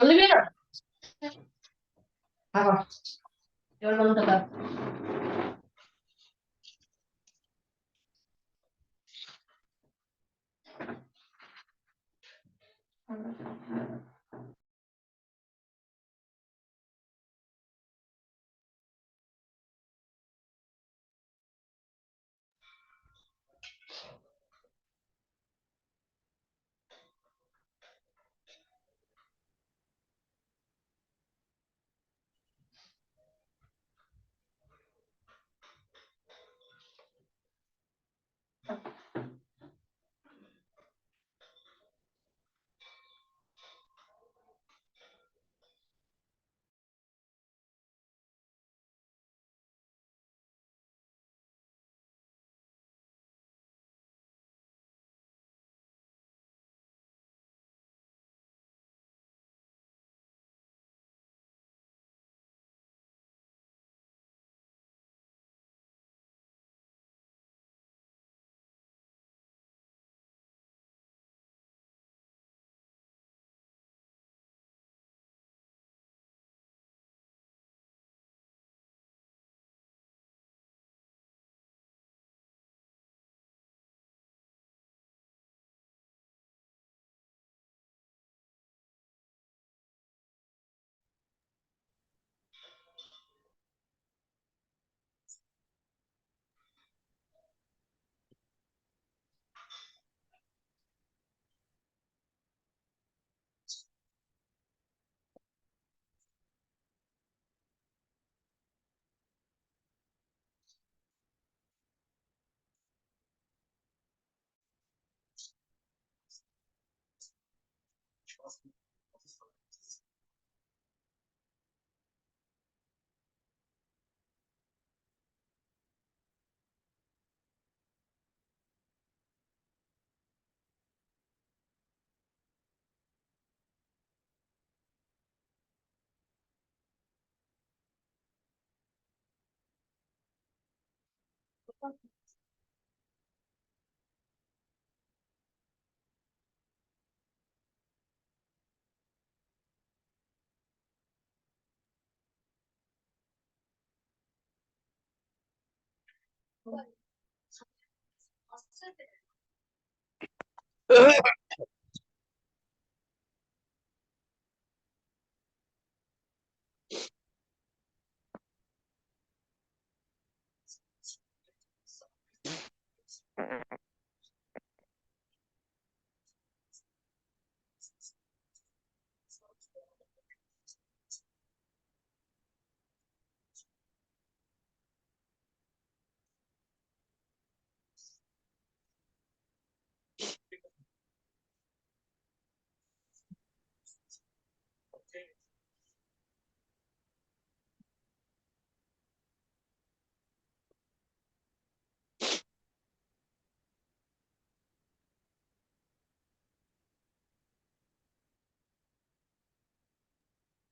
Olivia, apa? Your mom dekat.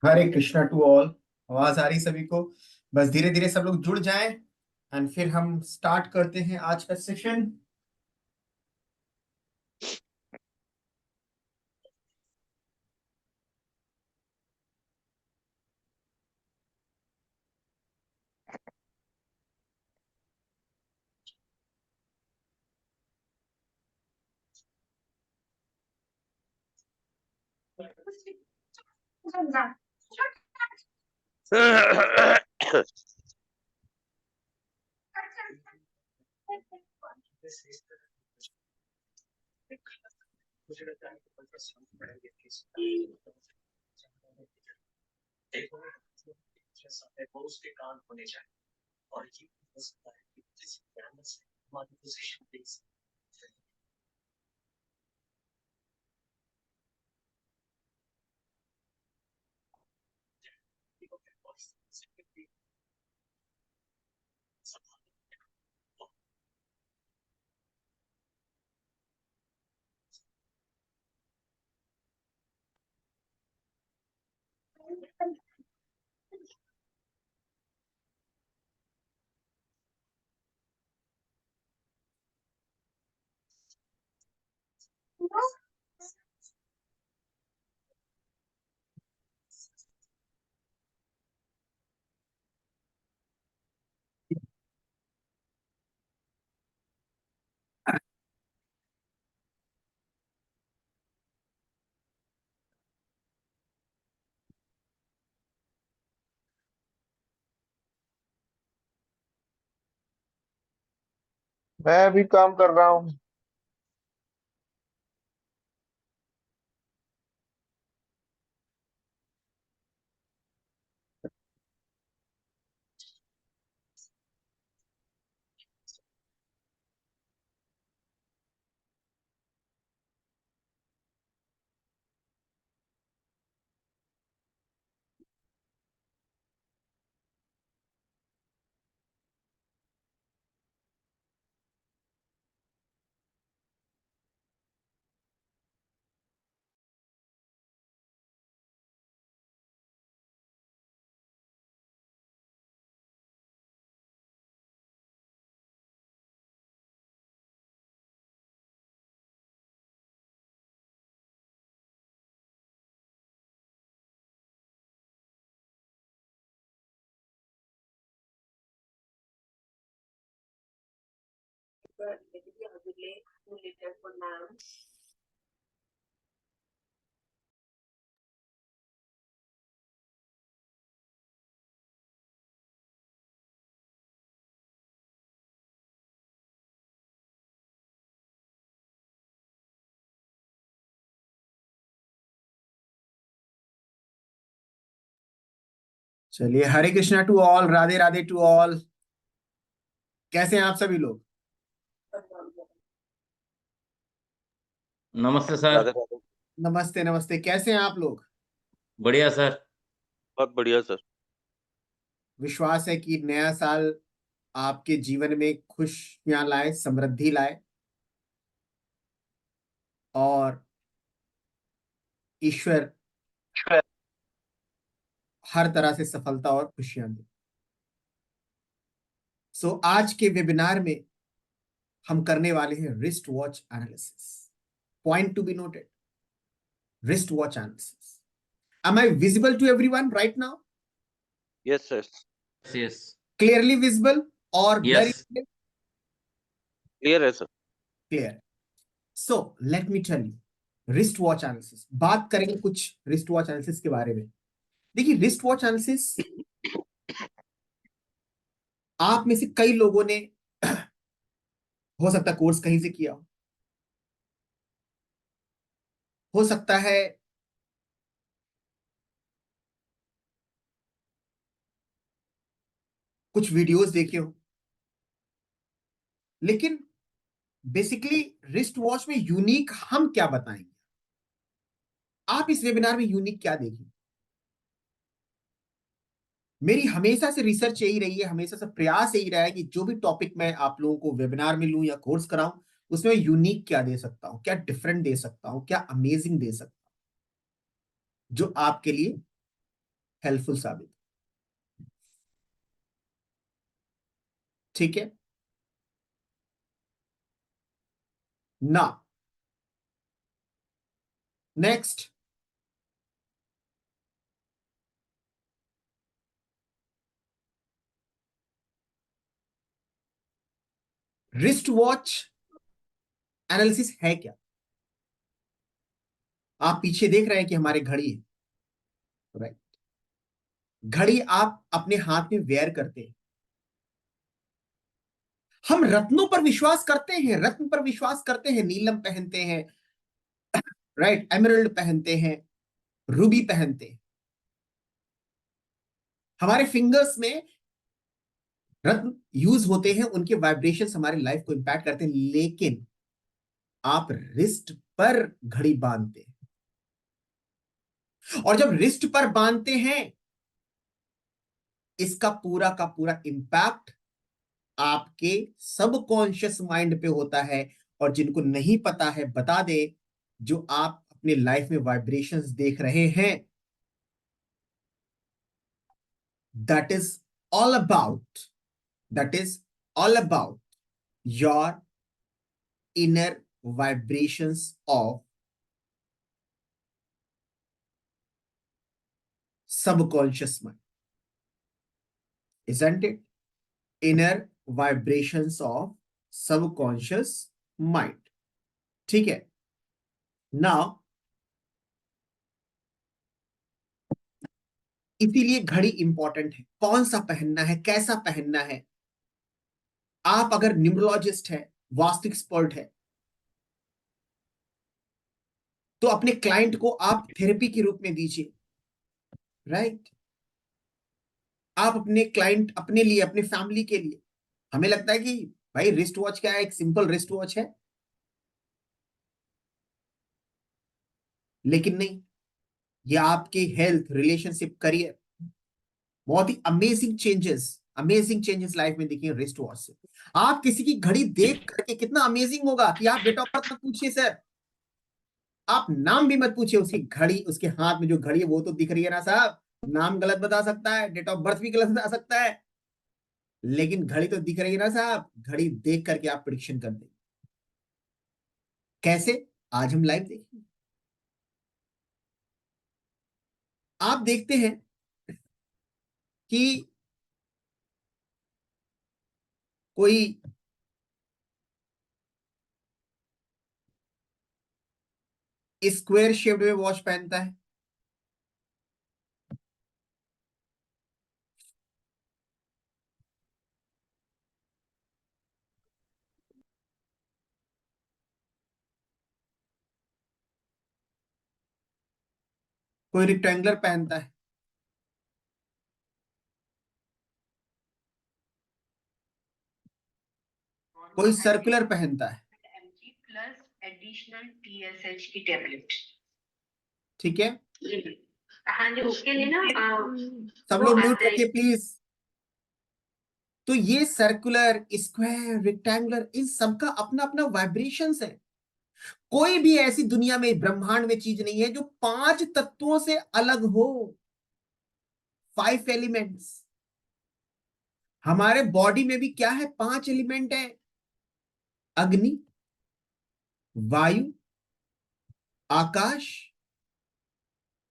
Hare Krishna to all. आवाज आ रही सभी को? बस धीरे धीरे सब लोग जुड़ जाएं एंड फिर हम स्टार्ट करते हैं आज का सेशन। मैं अभी काम कर रहा हूँ। चलिए, Hare Krishna to all, Radhe Radhe to all. कैसे हैं आप सभी लोग? नमस्ते सर। राधे राधे। नमस्ते नमस्ते, कैसे हैं आप लोग? बढ़िया सर। बहुत बढ़िया सर। विश्वास है कि नया साल आपके जीवन में खुशियां लाए, समृद्धि लाए और ईश्वर हर तरह से सफलता और खुशियां दे। सो आज के वेबिनार में हम करने वाले हैं wrist watch analysis. Point to be noted, wrist watch analysis. Am I visible to everyone right now? Yes sir. Yes. Clearly visible or blurry? Yes. Clear है sir. Clear. So let me tell you, wrist watch analysis बात करेंगे कुछ wrist watch analysis के बारे में। देखिए, wrist watch analysis आप में से कई लोगों ने हो सकता है कोर्स कहीं से किया हो सकता है कुछ वीडियोस देखे हो, लेकिन बेसिकली रिस्ट वॉच में यूनिक हम क्या बताएंगे? आप इस वेबिनार में यूनिक क्या देखेंगे? मेरी हमेशा से रिसर्च यही रही है, हमेशा से प्रयास यही रहा है कि जो भी टॉपिक मैं आप लोगों को वेबिनार में लूं या कोर्स कराऊं, उसमें यूनिक क्या दे सकता हूं, क्या डिफरेंट दे सकता हूं, क्या अमेजिंग दे सकता हूं जो आपके लिए हेल्पफुल साबित। ठीक है ना? नेक्स्ट, रिस्ट वॉच एनालिसिस है क्या? आप पीछे देख रहे हैं कि हमारे घड़ी है, राइट? घड़ी आप अपने हाथ में वेयर करते हैं। हम रत्नों पर विश्वास करते हैं, रत्न पर विश्वास करते हैं, नीलम पहनते हैं, राइट, एमरल्ड पहनते हैं, रूबी पहनते हैं। हमारे फिंगर्स में रत्न यूज होते हैं, उनके वाइब्रेशंस हमारी लाइफ को इंपैक्ट करते हैं, लेकिन आप रिस्ट पर घड़ी बांधते हैं, और जब रिस्ट पर बांधते हैं, इसका पूरा का पूरा इंपैक्ट आपके सबकॉन्शियस माइंड पे होता है। और जिनको नहीं पता है बता दे, जो आप अपने लाइफ में वाइब्रेशंस देख रहे हैं, that is all about that is all about your inner vibrations of subconscious mind, isn't it? Inner vibrations of subconscious mind. ठीक है? Now, इसीलिए घड़ी इंपॉर्टेंट है। कौन सा पहनना है, कैसा पहनना है। आप अगर न्यूमरोलॉजिस्ट है वास्तु एक्सपर्ट है, तो अपने क्लाइंट को आप थेरेपी के रूप में दीजिए, राइट। आप अपने क्लाइंट, अपने लिए, अपने फैमिली के लिए, हमें लगता है कि भाई रिस्ट वॉच क्या है, एक सिंपल रिस्ट वॉच है, लेकिन नहीं, ये आपके हेल्थ, रिलेशनशिप, करियर, बहुत ही अमेजिंग चेंजेस लाइफ में देखिए रिस्ट वॉच से। आप किसी की घड़ी देख करके कितना अमेजिंग होगा कि आप डेट ऑफ बर्थ मत पूछिए सर, आप नाम भी मत पूछिए, उसकी घड़ी, उसके हाथ में जो घड़ी है वो तो दिख रही है ना साहब, नाम गलत बता सकता है, डेट ऑफ बर्थ भी गलत बता सकता है, लेकिन घड़ी तो दिख रही है ना साहब, घड़ी देख करके आप प्रिडिक्शन कर देंगे। कैसे? आज हम लाइव देखेंगे। आप देखते हैं कि कोई स्क्वायर शेप्ड में वॉच पहनता है, कोई रेक्टेंगुलर पहनता है, कोई सर्कुलर पहनता है, mg प्लस एडिशनल TSH की टेबलेट। ठीक है। हाँ जी, उसके लिए ना सब लोग म्यूट रखिए प्लीज। तो ये सर्कुलर, स्क्वायर, रेक्टेंगुलर, इन सबका अपना अपना वाइब्रेशंस है। कोई भी ऐसी दुनिया में, ब्रह्मांड में चीज नहीं है जो 5 तत्वों से अलग हो। 5 एलिमेंट्स। हमारे बॉडी में भी क्या है? 5 एलिमेंट है। अग्नि, वायु, आकाश,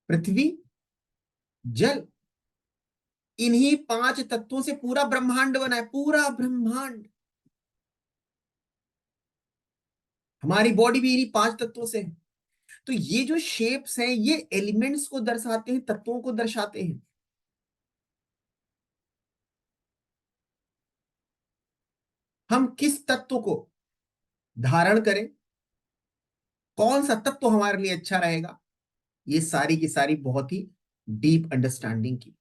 पृथ्वी, जल। इन्हीं 5 तत्वों से पूरा ब्रह्मांड बना है, पूरा ब्रह्मांड। हमारी बॉडी भी इन्हीं 5 तत्वों से है। तो ये जो शेप्स हैं, ये एलिमेंट्स को दर्शाते हैं, तत्वों को दर्शाते हैं। हम किस तत्व को धारण करें, कौन सा तत्व हमारे लिए अच्छा रहेगा, ये सारी की सारी बहुत ही डीप अंडरस्टैंडिंग की।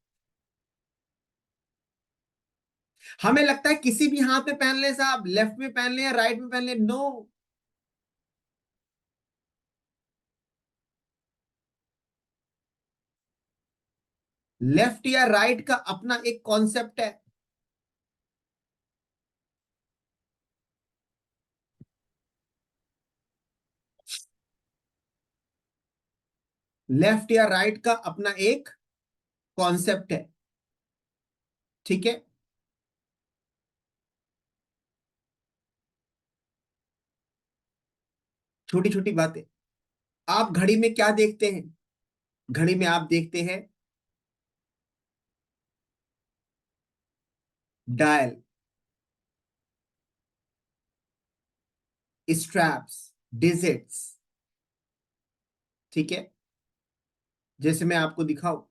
हमें लगता है किसी भी हाथ में पहन ले साहब, लेफ्ट में पहन ले या राइट में पहन ले, नो। लेफ्ट या राइट का अपना एक कॉन्सेप्ट है। लेफ्ट या राइट का अपना एक कॉन्सेप्ट है, ठीक है। छोटी छोटी बातें। आप घड़ी में क्या देखते हैं? घड़ी में आप देखते हैं डायल, स्ट्रैप्स, डिजिट्स, ठीक है। जैसे मैं आपको दिखाऊं,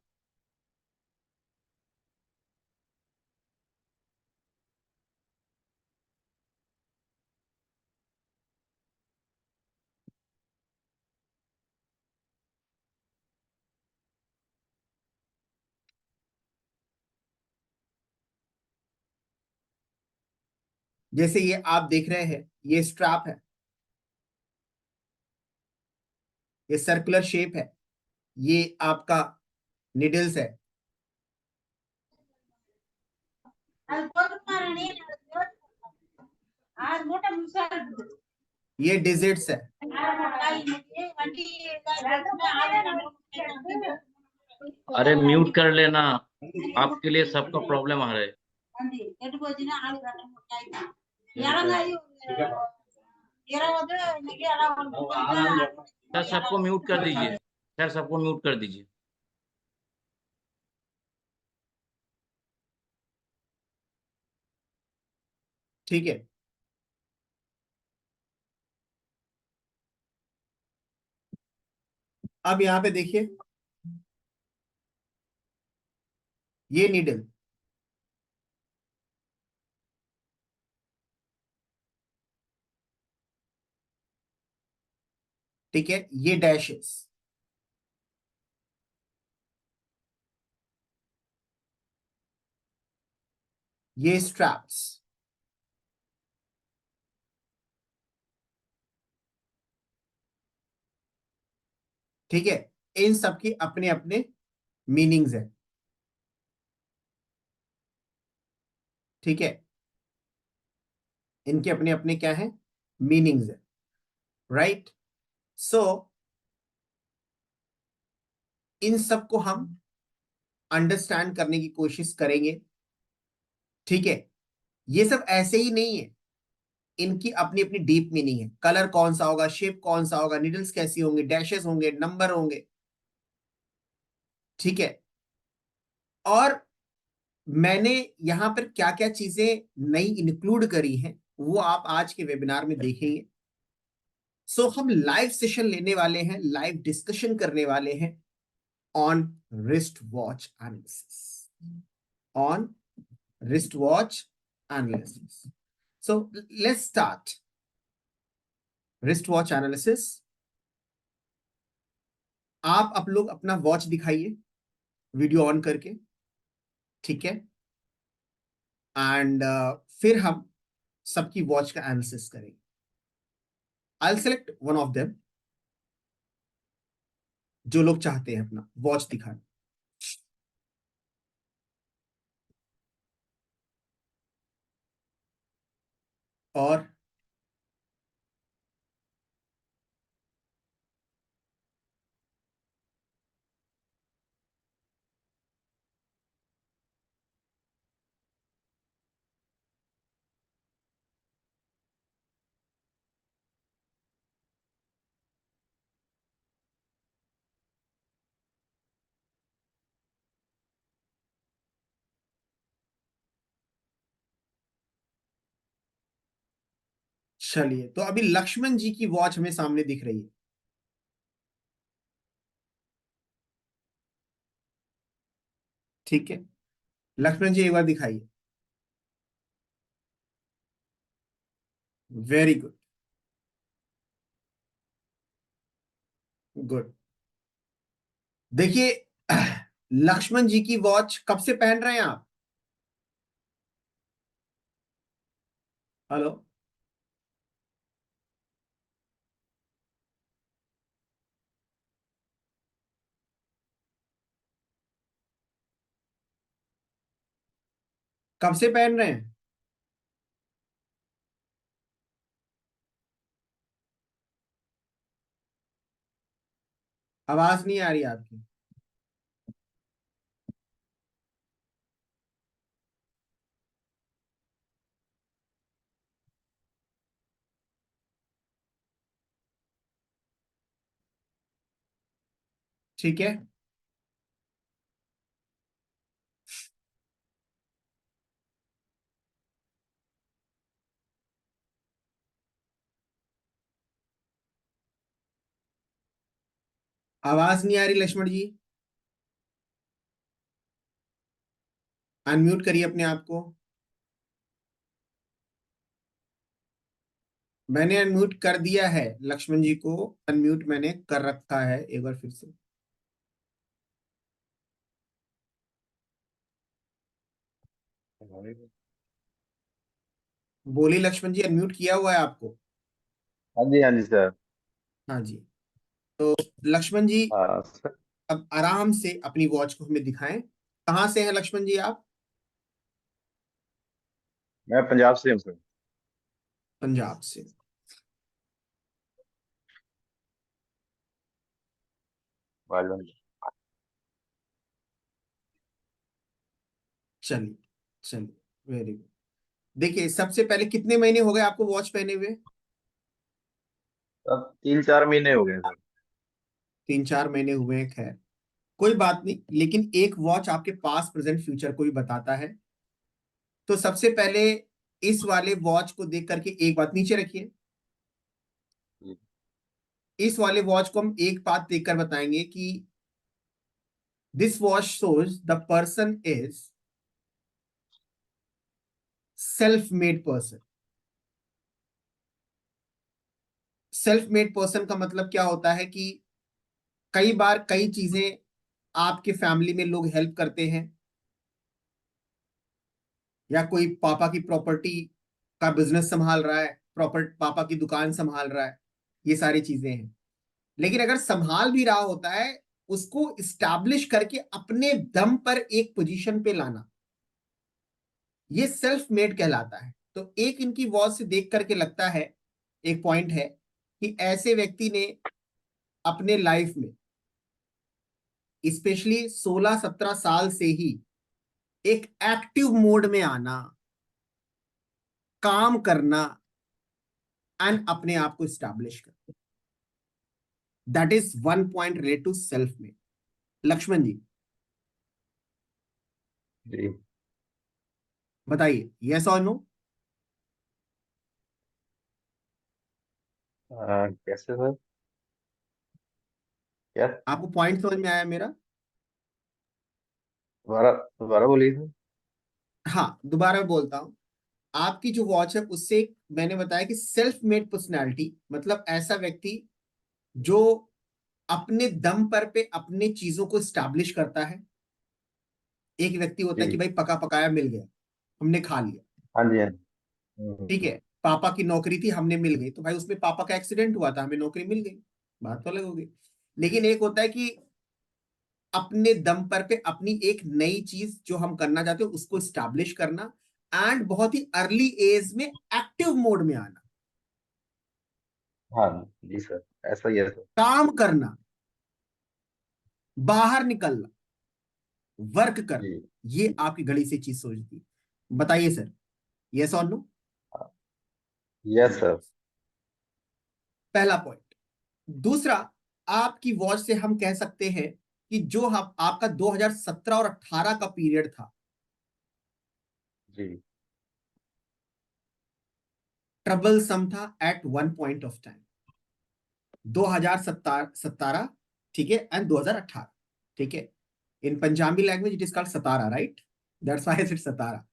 जैसे ये आप देख रहे हैं, ये स्ट्रैप है, ये सर्कुलर शेप है, ये आपका निडल्स है, ये डिजिट्स है। अरे म्यूट कर लेना, आपके लिए सबका प्रॉब्लम आ रहा है। सर सबको म्यूट कर दीजिए, सर सबको म्यूट कर दीजिए। ठीक है। अब यहां पे देखिए, ये नीडल, ठीक है, ये डैशेस, ये स्ट्रैप्स, ठीक है, इन सब की अपने अपने मीनिंग्स है, ठीक है, इनके अपने अपने क्या है, मीनिंग्स है, राइट। सो इन सब को हम अंडरस्टैंड करने की कोशिश करेंगे, ठीक है। ये सब ऐसे ही नहीं है, इनकी अपनी अपनी डीप मीनिंग है। कलर कौन सा होगा, शेप कौन सा होगा, निडल्स कैसी होंगे, डैशेस होंगे, नंबर होंगे, ठीक है। और मैंने यहां पर क्या क्या चीजें नई इंक्लूड करी हैं वो आप आज के वेबिनार में देखेंगे। सो हम लाइव सेशन लेने वाले हैं, लाइव डिस्कशन करने वाले हैं on wrist watch analysis, on wrist watch analysis. So let's start wrist watch analysis. आप लोग अपना वॉच दिखाइए वीडियो ऑन करके, ठीक है, एंड फिर हम सबकी वॉच का एनालिसिस करेंगे। I will select one of them, जो लोग चाहते हैं अपना वॉच दिखाना। और चलिए, तो अभी लक्ष्मण जी की वॉच हमें सामने दिख रही है, ठीक है। लक्ष्मण जी एक बार दिखाइए। Very good, good. देखिए, लक्ष्मण जी की वॉच कब से पहन रहे हैं आप? हेलो, कब से पहन रहे हैं? आवाज नहीं आ रही आपकी। ठीक है, आवाज नहीं आ रही लक्ष्मण जी, अनम्यूट करिए अपने आप को। मैंने अनम्यूट कर दिया है लक्ष्मण जी को, अनम्यूट मैंने कर रखा है, एक बार फिर से बोलिए। लक्ष्मण जी, अनम्यूट किया हुआ है आपको? हाँ जी सर। हाँ जी। तो लक्ष्मण जी, हाँ सर। अब आराम से अपनी वॉच को हमें दिखाएं। कहाँ से हैं लक्ष्मण जी आप? मैं पंजाब से हूँ सर। पंजाब से। मालूम है। चलिए, चलिए, वेरी गुड। देखिए, सबसे पहले कितने महीने हो गए आपको वॉच पहने हुए? अब 3-4 महीने हो गए सर। 3-4 महीने हुए हैं, खैर कोई बात नहीं, लेकिन एक वॉच आपके पास प्रेजेंट फ्यूचर को भी बताता है। तो सबसे पहले इस वाले वॉच को देख करके एक बात नीचे रखिए। जी। इस वाले वॉच को हम एक बात देखकर बताएंगे कि this watch shows the person is self made person. Self made person का मतलब क्या होता है कि कई बार कई चीजें आपके फैमिली में लोग हेल्प करते हैं, या कोई पापा की प्रॉपर्टी का बिजनेस संभाल रहा है, पापा की दुकान संभाल रहा है, ये सारी चीजें हैं। लेकिन अगर संभाल भी रहा होता है, उसको इस्टैब्लिश करके अपने दम पर एक पोजीशन पे लाना, ये सेल्फ मेड कहलाता है। तो एक इनकी वॉच से देख करके लगता है, एक पॉइंट है कि ऐसे व्यक्ति ने अपने लाइफ में स्पेशली 16-17 साल से ही एक एक्टिव मोड में आना, काम करना एंड अपने आप को स्टैब्लिश करना, that is one point related to self made. Lakshman ji ji. बताइए, यस और नो? कैसे सर? क्या? आपको पॉइंट समझ में आया मेरा? दोबारा दोबारा बोलिए सर। हाँ, दोबारा मैं बोलता हूं। आपकी जो वॉच है उससे मैंने बताया कि सेल्फ मेड पर्सनैलिटी मतलब ऐसा व्यक्ति जो अपने दम पर पे अपने चीजों को स्टैब्लिश करता है। एक व्यक्ति होता है कि जी। भाई पका पकाया मिल गया, हमने खा लिया, हाँ जी, हाँ जी। ठीक है। पापा की नौकरी थी, हमने मिल गई, तो भाई उसमें पापा का एक्सीडेंट हुआ था, हमें नौकरी मिल गई, बात तो अलग हो गई। लेकिन एक होता है कि अपने दम पर पे अपनी एक नई चीज जो हम करना चाहते हो उसको स्टैब्लिश करना, एंड बहुत ही अर्ली एज में एक्टिव मोड में आना, हाँ जी सर, ऐसा ही है सर। काम करना, बाहर निकलना, वर्क करना, जी। ये आपकी घड़ी से चीज सोचती है। बताइए सर, यस और नो? Yes sir. पहला पॉइंट। दूसरा, आपकी वॉच से हम कह सकते हैं कि जो हम आपका 2017 और 18 का पीरियड था, जी। ट्रबल सम था at one point of time. 2017, ठीक है, एंड 2018, ठीक है। In Punjabi language it is called Satara, right? That's why it's Satara,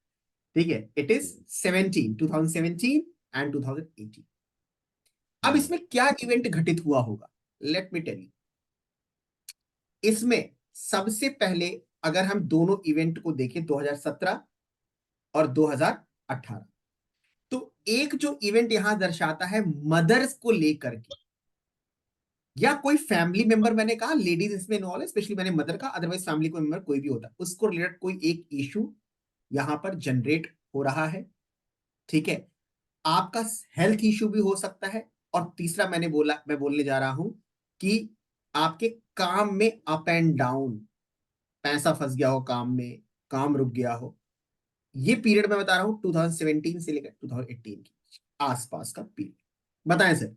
ठीक है। It is 2017 and 2018। अब हम्म। इसमें क्या इवेंट घटित हुआ होगा, लेट मी टेल यू। इसमें सबसे पहले अगर हम दोनों इवेंट को देखें, 2017 और 2018, तो एक जो इवेंट यहां दर्शाता है मदर्स को लेकर के, या कोई फैमिली मेंबर, मैंने कहा लेडीज इसमें इन्वॉल्व है, स्पेशली मैंने मदर का, अदरवाइज फैमिली को मेंबर कोई भी होता है, उसको रिलेटेड कोई एक इशू यहां पर जनरेट हो रहा है, ठीक है। आपका हेल्थ इशू भी हो सकता है, और तीसरा मैं बोलने जा रहा हूं कि आपके काम में अप एंड डाउन, पैसा फंस गया हो काम में, काम रुक गया हो। ये पीरियड मैं बता रहा हूं 2017 से लेकर 2018 के आसपास का पीरियड। बताएं सर।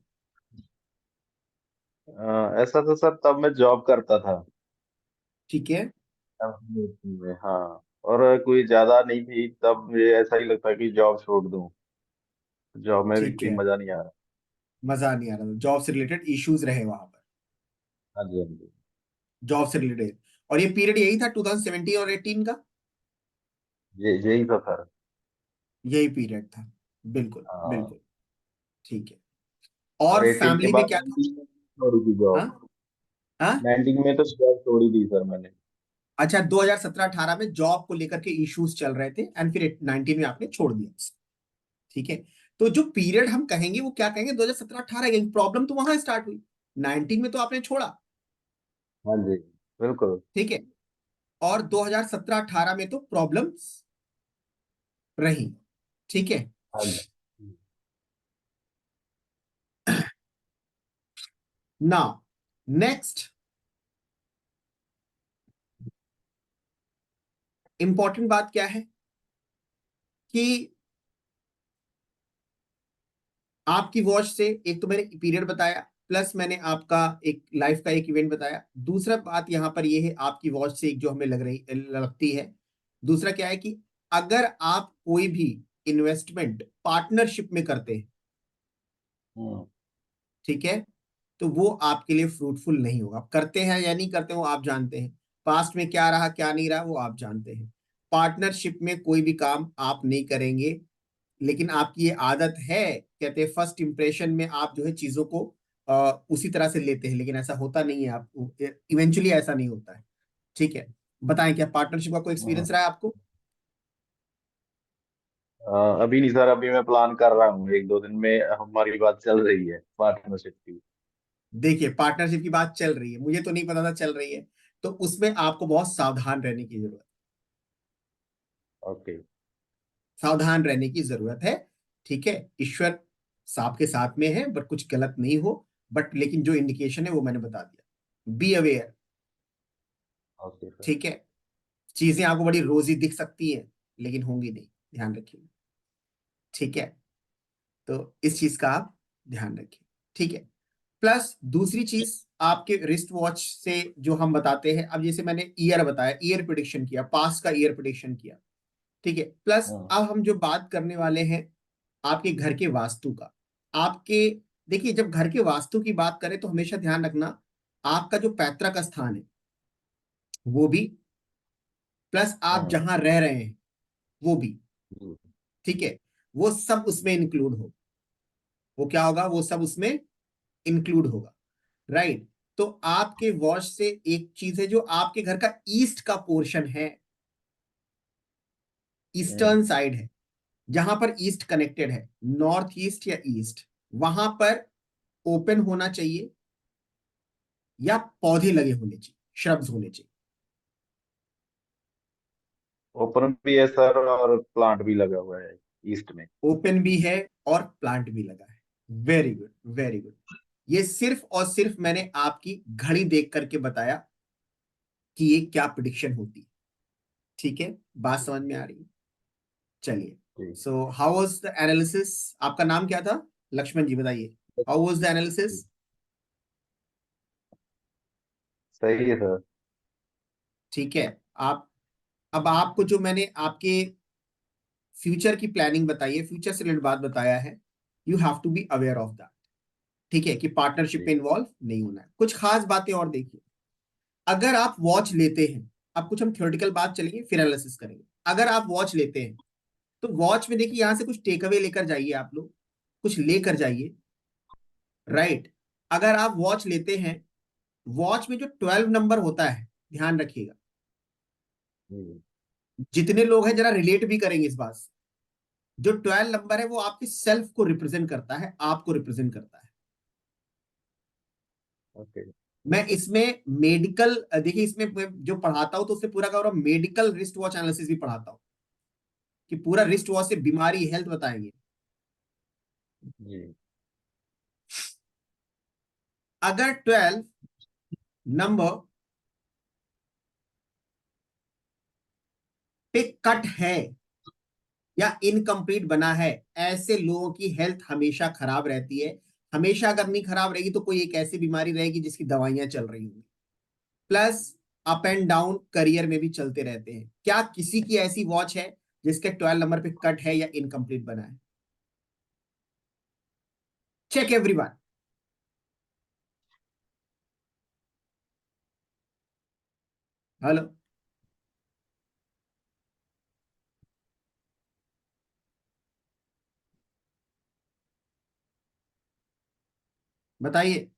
ऐसा तो सर तब मैं जॉब करता था। ठीक है, में हाँ। और कोई ज्यादा नहीं थी तब, मुझे ऐसा ही लगता कि जॉब छोड़ दूं। जॉब में भी ठीक कोई है, मजा नहीं आ रहा। मजा नहीं आ रहा, जॉब से रिलेटेड इश्यूज रहे वहां पर, हाँ जी, हाँ जी। जॉब से रिलेटेड। और ये पीरियड यही था 2017 और 18 का, ये यही तो सर। यही पीरियड था, बिल्कुल हाँ। बिल्कुल, ठीक है। और और 18 के फैमिली में बाद क्या था? 19 में छोड़ी थी हाँ, जॉब। हाँ। 19 में तो जॉब छोड़ी थी सर मैंने। अच्छा, 2017-18 में जॉब को लेकर के इश्यूज चल रहे थे, एंड फिर 19 में आपने छोड़ दिया, ठीक है। तो जो पीरियड हम कहेंगे वो क्या कहेंगे, 2017-18, प्रॉब्लम तो वहां स्टार्ट हुई, 19 में तो आपने छोड़ा, हाँ जी, बिल्कुल। ठीक है। और 2017-18 में तो प्रॉब्लम्स रही, ठीक है। हाँ जी। नाउ नेक्स्ट इंपॉर्टेंट बात क्या है कि आपकी वॉच से एक तो मैंने पीरियड बताया, प्लस मैंने आपका एक लाइफ का एक इवेंट बताया। दूसरा बात यहां पर ये है, आपकी वॉच से एक जो हमें लगती है, दूसरा क्या है कि अगर आप कोई भी इन्वेस्टमेंट पार्टनरशिप में करते हैं, हम्म। ठीक है, तो वो आपके लिए फ्रूटफुल नहीं होगा। आप करते हैं या नहीं करते हो आप जानते हैं, पास्ट में क्या रहा क्या नहीं रहा वो आप जानते हैं। पार्टनरशिप में कोई भी काम आप नहीं करेंगे, लेकिन आपकी ये आदत है, कहते हैं फर्स्ट इंप्रेशन में आप जो है चीजों को उसी तरह से लेते हैं, लेकिन ऐसा होता नहीं है। आप इवेंचुअली ऐसा नहीं होता है। ठीक है, बताएं क्या पार्टनरशिप का कोई एक्सपीरियंस रहा है आपको? अभी नहीं सर, अभी मैं प्लान कर रहा हूँ, एक दो दिन में हमारी बात चल रही है पार्टनरशिप की। देखिए, पार्टनरशिप की बात चल रही है, मुझे तो नहीं पता था चल रही है। तो उसमें आपको बहुत सावधान रहने की जरूरत ओके। सावधान रहने की जरूरत है। ठीक है, ईश्वर आपके साथ में है, बट कुछ गलत नहीं हो। बट लेकिन जो इंडिकेशन है वो मैंने बता दिया, बी अवेयर। Okay sir. ठीक है, चीजें आपको बड़ी रोजी दिख सकती हैं, लेकिन होंगी नहीं, ध्यान रखिए। ठीक है, तो इस चीज का आप ध्यान रखिए। ठीक है, प्लस दूसरी चीज, आपके रिस्ट वॉच से जो हम बताते हैं, अब जैसे मैंने ईयर बताया, ईयर प्रिडिक्शन किया, पास का ईयर प्रिडिक्शन किया। ठीक है, प्लस हाँ। अब हम जो बात करने वाले हैं आपके घर के वास्तु का। आपके, देखिए, जब घर के वास्तु की बात करें तो हमेशा ध्यान रखना, आपका जो पैतृक स्थान है वो भी, प्लस आप हाँ। जहां रह रहे हैं वो भी। जी। ठीक है, वो सब उसमें इंक्लूड हो, वो क्या होगा, वो सब उसमें इंक्लूड होगा। राइट। तो आपके वॉच से एक चीज है, जो आपके घर का ईस्ट का पोर्शन है, हम्म। ईस्टर्न साइड है, जहां पर ईस्ट कनेक्टेड है, नॉर्थ ईस्ट या ईस्ट, वहां पर ओपन होना चाहिए या पौधे लगे होने चाहिए, श्रब्स होने चाहिए। ओपन भी है सर, और प्लांट भी लगा हुआ है ईस्ट में। ओपन भी है और प्लांट भी लगा है। Very good, very good. ये सिर्फ और सिर्फ मैंने आपकी घड़ी देख करके बताया कि ये क्या प्रिडिक्शन होती है। ठीक है, बात समझ में आ रही है? चलिए, जी। So how was the analysis? आपका नाम क्या था? लक्ष्मण जी, बताइए, हाउ वाज द एनालिसिस? सही है सर। ठीक है, आप, अब आपको जो मैंने आपके फ्यूचर की प्लानिंग बताई है, फ्यूचर से रिलेटेड बात बताया है, you have to be aware of that. ठीक है, कि पार्टनरशिप जी। में इन्वॉल्व नहीं होना है। कुछ खास बातें और देखिए, अगर आप वॉच लेते हैं, अब कुछ हम थ्योरेटिकल बात चलेंगे, फिर एनालिसिस करेंगे। अगर आप वॉच लेते हैं तो वॉच में देखिए, यहां से कुछ टेक अवे लेकर जाइए, आप लोग कुछ लेकर जाइए। राइट। अगर आप वॉच लेते हैं, वॉच में जो 12 नंबर होता है, ध्यान रखिएगा, जी। जितने लोग हैं जरा रिलेट भी करेंगे इस बात से। जो 12 नंबर है वो आपके सेल्फ को रिप्रेजेंट करता है, आपको रिप्रेजेंट करता है। ओके। मैं इसमें मेडिकल, देखिए इसमें मैं जो पढ़ाता हूं तो उससे पूरा का पूरा मेडिकल रिस्ट वॉच एनालिसिस भी पढ़ाता हूं, कि पूरा रिस्ट वॉच से बीमारी, हेल्थ बताएंगे। जी। अगर 12 नंबर पे कट है या इनकम्प्लीट बना है, ऐसे लोगों की हेल्थ हमेशा खराब रहती है। हमेशा अगर नहीं खराब रहेगी तो कोई एक ऐसी बीमारी रहेगी जिसकी दवाइयां चल रही होंगी। Plus up and down career में भी चलते रहते हैं। क्या किसी की ऐसी वॉच है जिसके 12 नंबर पे कट है या इनकम्प्लीट बना है? Check everyone. हेलो, बताइए।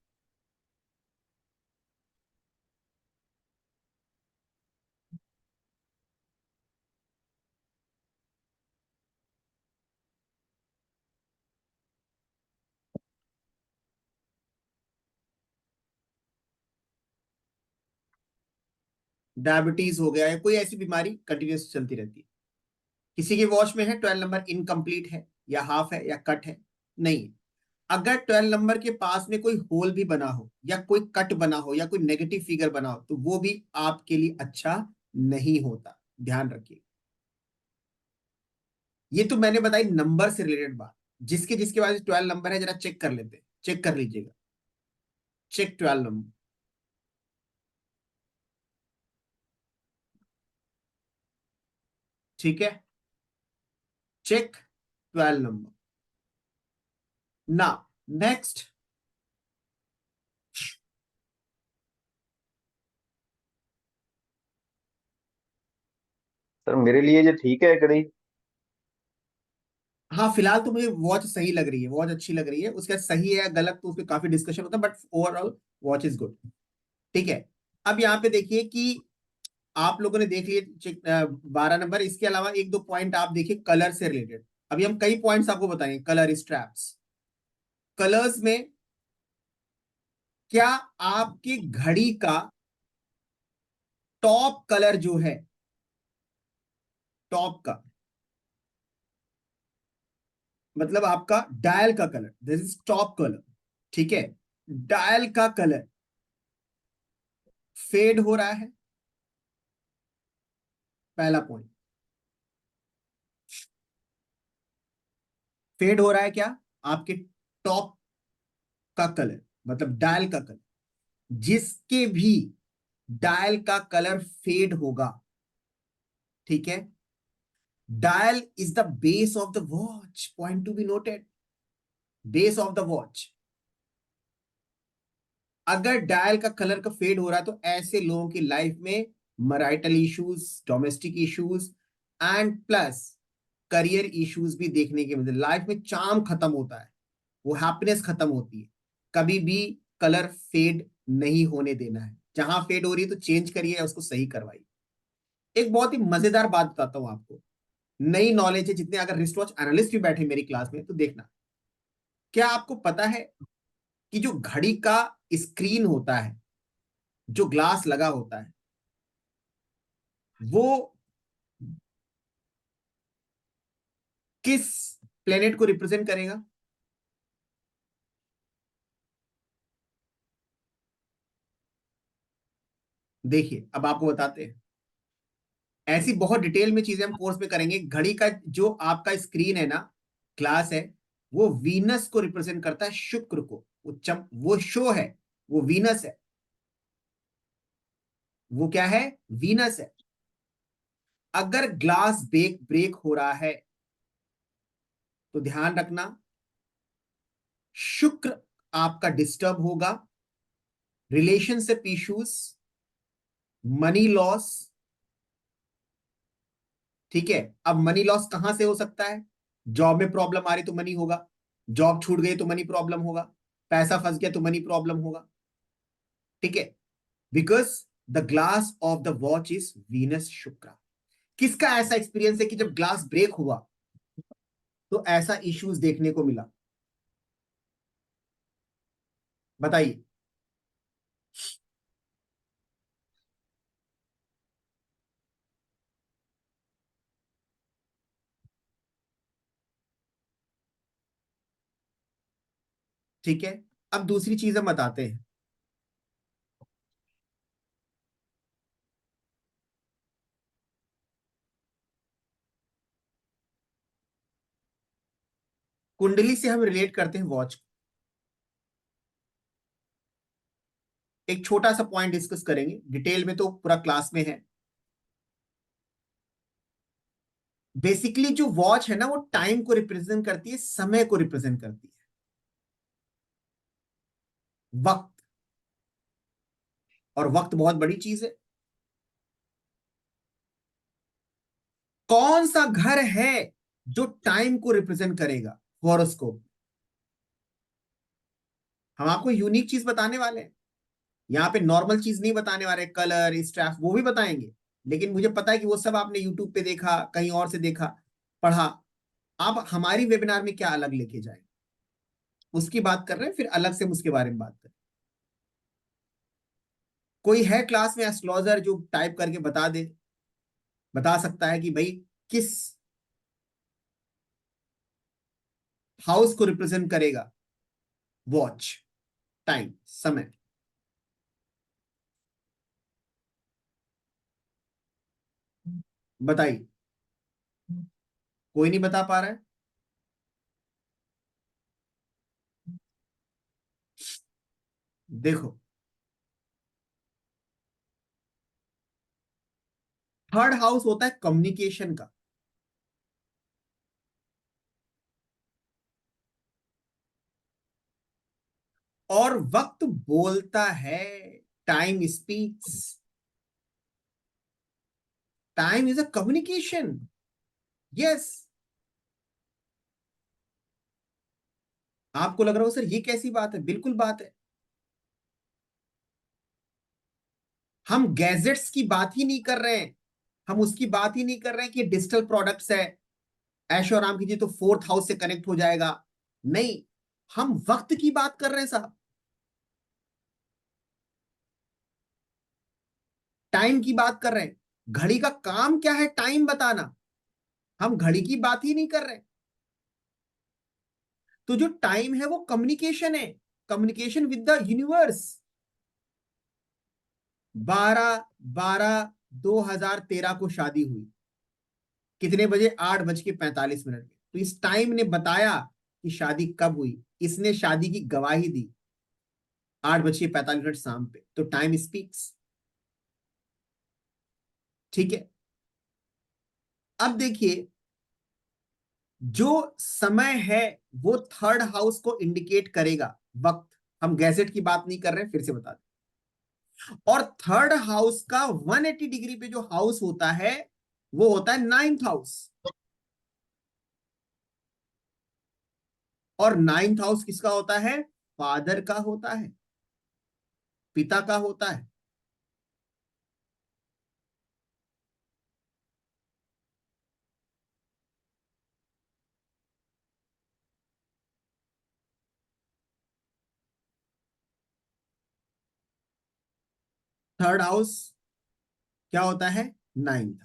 डायबिटीज हो गया है, कोई ऐसी बीमारी कंटिन्यूस चलती रहती है, किसी की वॉच में है 12 नंबर इनकम्प्लीट है या हाफ है या कट है? नहीं है। अगर 12 नंबर के पास में कोई होल भी बना हो या कोई कट बना हो या कोई नेगेटिव फिगर बना हो, तो वो भी आपके लिए अच्छा नहीं होता, ध्यान रखिए। ये तो मैंने बताई नंबर से रिलेटेड बात। जिसके जिसके पास 12 नंबर है, जरा चेक कर लेते हैं, चेक कर लीजिएगा। Check 12 number. ठीक है, चेक 12 नंबर। ना, नेक्स्ट। सर मेरे लिए ये ठीक है कड़ी। हाँ फिलहाल तो मुझे वॉच सही लग रही है, वॉच अच्छी लग रही है, उसका सही है गलत तो उस पर काफी डिस्कशन होता है, but overall watch is good. ठीक है। अब यहाँ पे देखिए कि आप लोगों ने देख लिए 12 नंबर, इसके अलावा एक दो पॉइंट आप देखिए कलर से रिलेटेड। अभी हम कई पॉइंट्स आपको बताएंगे कलर स्ट्रैप्स। कलर्स में क्या आपकी घड़ी का टॉप कलर जो है, टॉप का मतलब आपका डायल का colour, this is top colour, ठीक है, डायल का कलर फेड हो रहा है, पहला पॉइंट। फेड हो रहा है क्या, आपके टॉप का कलर मतलब डायल का कलर, जिसके भी डायल का कलर फेड होगा, ठीक है, dial is the base of the watch, point to be noted, base of the watch. अगर डायल का कलर का फेड हो रहा है तो ऐसे लोगों की लाइफ में marital issues, domestic issues and plus career issues भी देखने के मिलते, लाइफ में चार्म खत्म होता है, वो हैप्पीनेस खत्म होती है। कभी भी कलर फेड नहीं होने देना है, जहां फेड हो रही है तो चेंज करिए, उसको सही करवाइए। एक बहुत ही मजेदार बात बताता हूं आपको, नई नॉलेज है, जितने अगर रिस्ट वॉच एनालिस्ट भी बैठे मेरी क्लास में तो देखना। क्या आपको पता है कि जो घड़ी का स्क्रीन होता है, जो ग्लास लगा होता है, वो किस प्लेनेट को रिप्रेजेंट करेगा? देखिए अब आपको बताते हैं, ऐसी बहुत डिटेल में चीजें हम कोर्स में करेंगे। घड़ी का जो आपका स्क्रीन है ना, ग्लास है, वो वीनस को रिप्रेजेंट करता है, शुक्र को, वो शो है, वो वीनस है, वो क्या है, वीनस है। अगर ग्लास ब्रेक ब्रेक हो रहा है तो ध्यान रखना, शुक्र आपका डिस्टर्ब होगा, रिलेशनशिप इश्यूज, मनी लॉस, ठीक है। अब मनी लॉस कहां से हो सकता है, जॉब में प्रॉब्लम आ रही तो मनी होगा, जॉब छूट गई तो मनी प्रॉब्लम होगा, पैसा फंस गया तो मनी प्रॉब्लम होगा, ठीक है, because the glass of the watch is Venus शुक्र। किसका ऐसा एक्सपीरियंस है कि जब ग्लास ब्रेक हुआ तो ऐसा इश्यूज देखने को मिला, बताइए। ठीक है। अब दूसरी चीज हम बताते हैं, कुंडली से हम रिलेट करते हैं वॉच। एक छोटा सा पॉइंट डिस्कस करेंगे, डिटेल में तो पूरा क्लास में है। बेसिकली जो वॉच है ना, वो टाइम को रिप्रेजेंट करती है, समय को रिप्रेजेंट करती है, वक्त। और वक्त बहुत बड़ी चीज है। कौन सा घर है जो टाइम को रिप्रेजेंट करेगा, हॉरोस्कोप। हम आपको यूनिक चीज बताने वाले हैं, यहाँ पे नॉर्मल चीज नहीं बताने वाले, कलर स्ट्रैप वो भी बताएंगे, लेकिन मुझे पता है कि वो सब आपने यूट्यूब पे देखा, कहीं और से देखा, पढ़ा। आप हमारी वेबिनार में क्या अलग लेके जाए, उसकी बात कर रहे हैं, फिर अलग से हम उसके बारे में बात करें। कोई है क्लास में एस्ट्रोलॉजर जो टाइप करके बता दे, बता सकता है कि भाई किस हाउस को रिप्रेजेंट करेगा वॉच, टाइम, समय। बताइए, कोई नहीं बता पा रहा है। देखो, थर्ड हाउस होता है कम्युनिकेशन का, और वक्त बोलता है, time speaks, time is a communication, yes. आपको लग रहा हो सर ये कैसी बात है, बिल्कुल बात है। हम गैजेट्स की बात ही नहीं कर रहे हैं, हम उसकी बात ही नहीं कर रहे हैं कि डिजिटल प्रोडक्ट्स है, ऐशो आराम कीजिए तो फोर्थ हाउस से कनेक्ट हो जाएगा। नहीं, हम वक्त की बात कर रहे हैं साहब, टाइम की बात कर रहे हैं। घड़ी का काम क्या है, टाइम बताना। हम घड़ी की बात ही नहीं कर रहे। तो जो टाइम है वो कम्युनिकेशन है, कम्युनिकेशन विद द यूनिवर्स। 12/12/2013 को शादी हुई, कितने बजे, 8:45 में। तो इस टाइम ने बताया कि शादी कब हुई, इसने शादी की गवाही दी 8:45 शाम पे, तो टाइम स्पीक्स। ठीक है, अब देखिए, जो समय है वो थर्ड हाउस को इंडिकेट करेगा, वक्त। हम गैजेट की बात नहीं कर रहे, फिर से बता दें। और थर्ड हाउस का 180 डिग्री पे जो हाउस होता है वो होता है नाइन्थ हाउस। और नाइन्थ हाउस किसका होता है, फादर का होता है, पिता का होता है। थर्ड हाउस क्या होता है, नाइन्थ।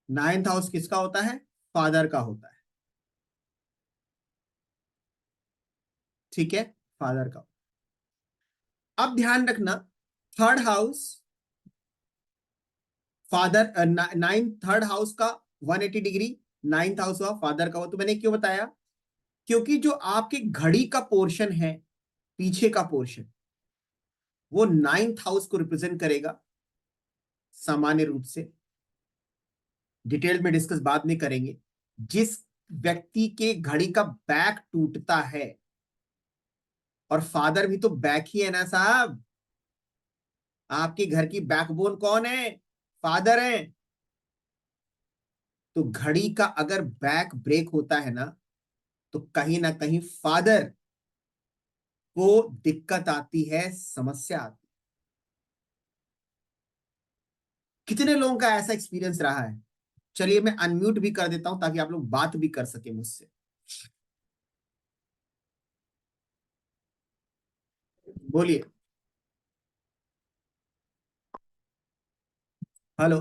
नाइन्थ हाउस किसका होता है, फादर का होता है। ठीक है, फादर का। अब ध्यान रखना, third house father, ninth, third house का 180 डिग्री, नाइन्थ हाउस हुआ फादर का हुआ। तो मैंने क्यों बताया, क्योंकि जो आपकी घड़ी का पोर्शन है, पीछे का पोर्शन, वो नाइन्थ हाउस को रिप्रेजेंट करेगा सामान्य रूप से। डिटेल में डिस्कस बाद में करेंगे। जिस व्यक्ति के घड़ी का बैक टूटता है, और फादर भी तो बैक ही है ना साहब, आपके घर की बैकबोन कौन है, फादर है। तो घड़ी का अगर बैक ब्रेक होता है ना, तो कहीं ना कहीं फादर को दिक्कत आती है, समस्या आती है। कितने लोगों का ऐसा एक्सपीरियंस रहा है। चलिए मैं अनम्यूट भी कर देता हूं ताकि आप लोग बात भी कर सके मुझसे। बोलिए। हेलो,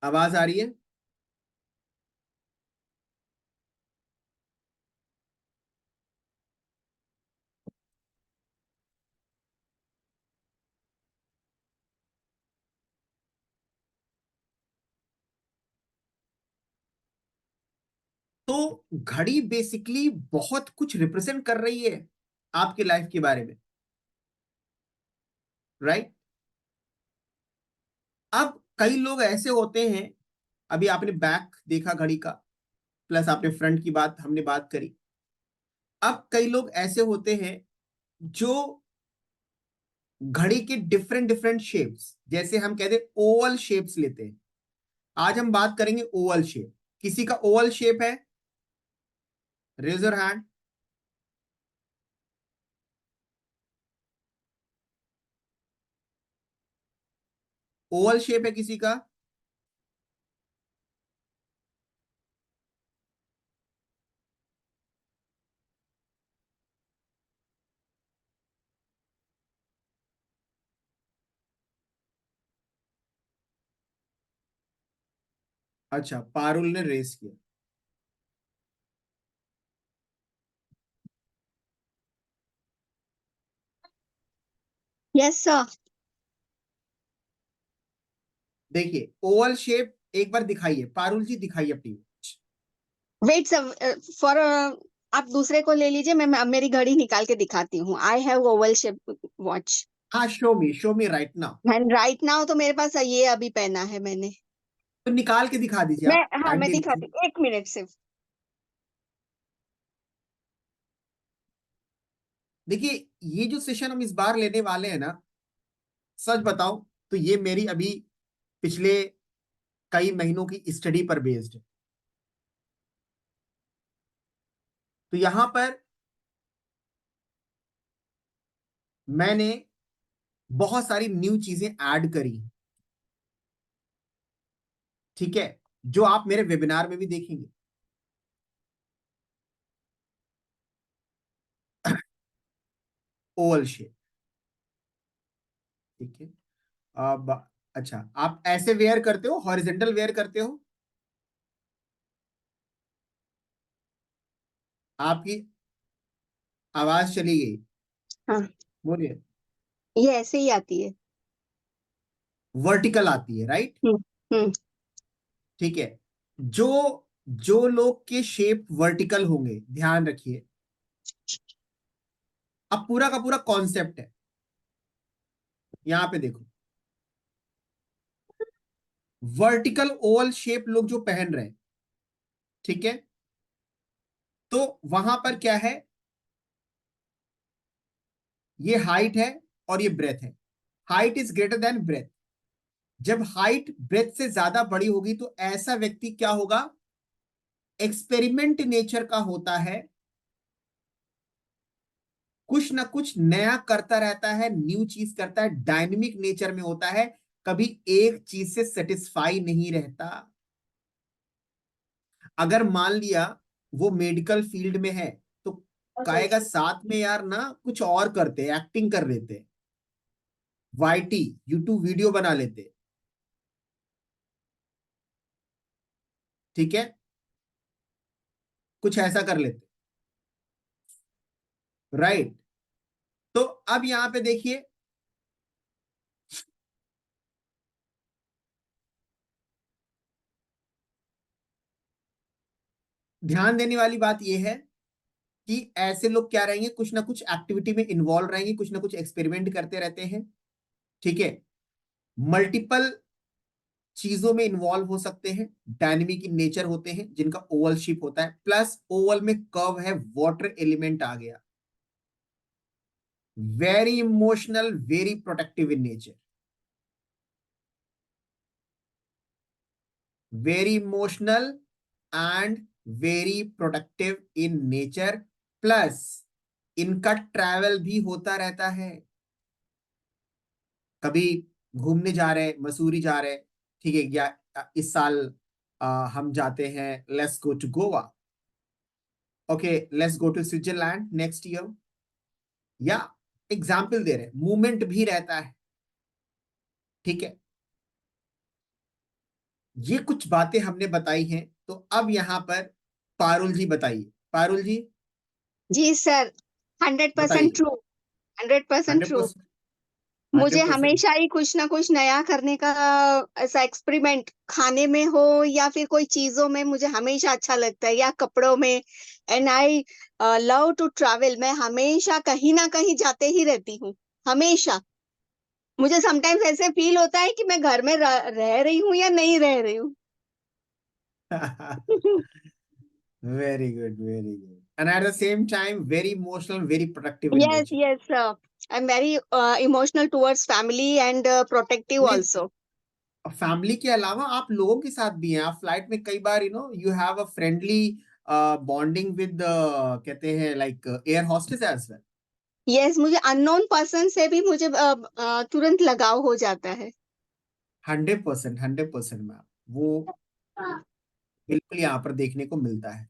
आवाज आ रही है। तो घड़ी बेसिकली बहुत कुछ रिप्रेजेंट कर रही है आपकी लाइफ के बारे में, राइट। अब कई लोग ऐसे होते हैं, अभी आपने बैक देखा घड़ी का, प्लस आपने फ्रंट की बात हमने बात करी। अब कई लोग ऐसे होते हैं जो घड़ी के डिफरेंट डिफरेंट शेप्स, जैसे हम कहते हैं ओवल शेप्स लेते हैं। आज हम बात करेंगे ओवल शेप। किसी का ओवल शेप है, raise your hand. Oval shape है किसी का। अच्छा, पारुल ने रेस किया। Yes sir. देखिए ओवल शेप एक बार दिखाइए, पारुल जी दिखाइए अपनी। वेट सर, फॉर आप दूसरे को ले लीजिए, मैं मेरी घड़ी निकाल के दिखाती हूँ। I have oval shape watch हाँ, show me right now. And right now तो मेरे पास ये अभी पहना है मैंने। तो निकाल के दिखा दीजिए, मैं आप हाँ टाइम मैं ले दिखाती लीजिए। हूँ, 1 मिनट सिर्फ। देखिए, ये जो सेशन हम इस बार लेने वाले हैं ना, सच बताऊं तो ये मेरी अभी पिछले कई महीनों की स्टडी पर बेस्ड है। तो यहां पर मैंने बहुत सारी न्यू चीजें ऐड करी, ठीक है, जो आप मेरे वेबिनार में भी देखेंगे। ओवल शेप, ठीक है। अब अच्छा, आप ऐसे वेयर करते हो, हॉरिजेंटल वेयर करते हो? आपकी आवाज चली गई, हाँ, बोलिए। ये ऐसे ही आती है। वर्टिकल आती है, राइट? हम्म हम्म ठीक है। जो जो लोग के शेप वर्टिकल होंगे, ध्यान रखिए, अब पूरा का पूरा कॉन्सेप्ट है, यहां पे देखो, वर्टिकल ओवल शेप लोग जो पहन रहे हैं, ठीक है, तो वहां पर क्या है, ये हाइट है और ये ब्रेथ है। Height is greater than breadth. जब हाइट ब्रेथ से ज्यादा बड़ी होगी तो ऐसा व्यक्ति क्या होगा, एक्सपेरिमेंट नेचर का होता है, कुछ ना कुछ नया करता रहता है, न्यू चीज करता है, डायनेमिक नेचर में होता है, कभी एक चीज से सेटिस्फाई नहीं रहता। अगर मान लिया वो मेडिकल फील्ड में है तो कहेगा साथ में यार ना कुछ और करते, एक्टिंग कर लेते, वाईटी यूट्यूब वीडियो बना लेते, ठीक है, कुछ ऐसा कर लेते, राइट? तो अब यहां पे देखिए, ध्यान देने वाली बात यह है कि ऐसे लोग क्या रहेंगे, कुछ ना कुछ एक्टिविटी में इन्वॉल्व रहेंगे, कुछ ना कुछ एक्सपेरिमेंट करते रहते हैं, ठीक है, मल्टीपल चीजों में इन्वॉल्व हो सकते हैं, डायनेमिक इन नेचर होते हैं, जिनका ओवल शेप होता है, प्लस ओवल में कर्व है, वाटर एलिमेंट आ गया, very emotional, very protective in nature, very emotional and very productive in nature, plus इनका ट्रैवल भी होता रहता है। कभी घूमने जा रहे, मसूरी जा रहे, ठीक है, या इस साल हम जाते हैं, let's go to Goa, okay, let's go to Switzerland next year, या एग्जाम्पल दे रहे, मूवमेंट भी रहता है, ठीक है। ये कुछ बातें हमने बताई हैं, तो अब यहां पर पारुल जी बताइए, पारुल जी जी सर, 100% बताइए। True, 100% true. 100%, मुझे 100%। हमेशा ही कुछ ना कुछ नया करने का ऐसा एक्सपेरिमेंट, खाने में हो या फिर कोई चीजों में, मुझे हमेशा अच्छा लगता है, या कपड़ों में। And I love to travel. मैं हमेशा कहीं ना कहीं जाते ही रहती हूँ, हमेशा। मुझे समटाइम्स ऐसे फील होता है कि मैं घर में रह रही हूँ या नहीं रह रही हूँ। Very good, very good. And at the same time, very emotional, very protective in Yes, nature. yes, I'm very emotional towards family and protective नहीं, also. फैमिली के अलावा आप लोगों के साथ भी हैं, आप फ्लाइट में कई बार you have a friendly bonding with, कहते हैं, like air hostess as well. Yes, मुझे अननोन पर्सन से भी मुझे तुरंत लगाव हो जाता है। 100%, 100% मैम, वो बिल्कुल यहाँ पर देखने को मिलता है।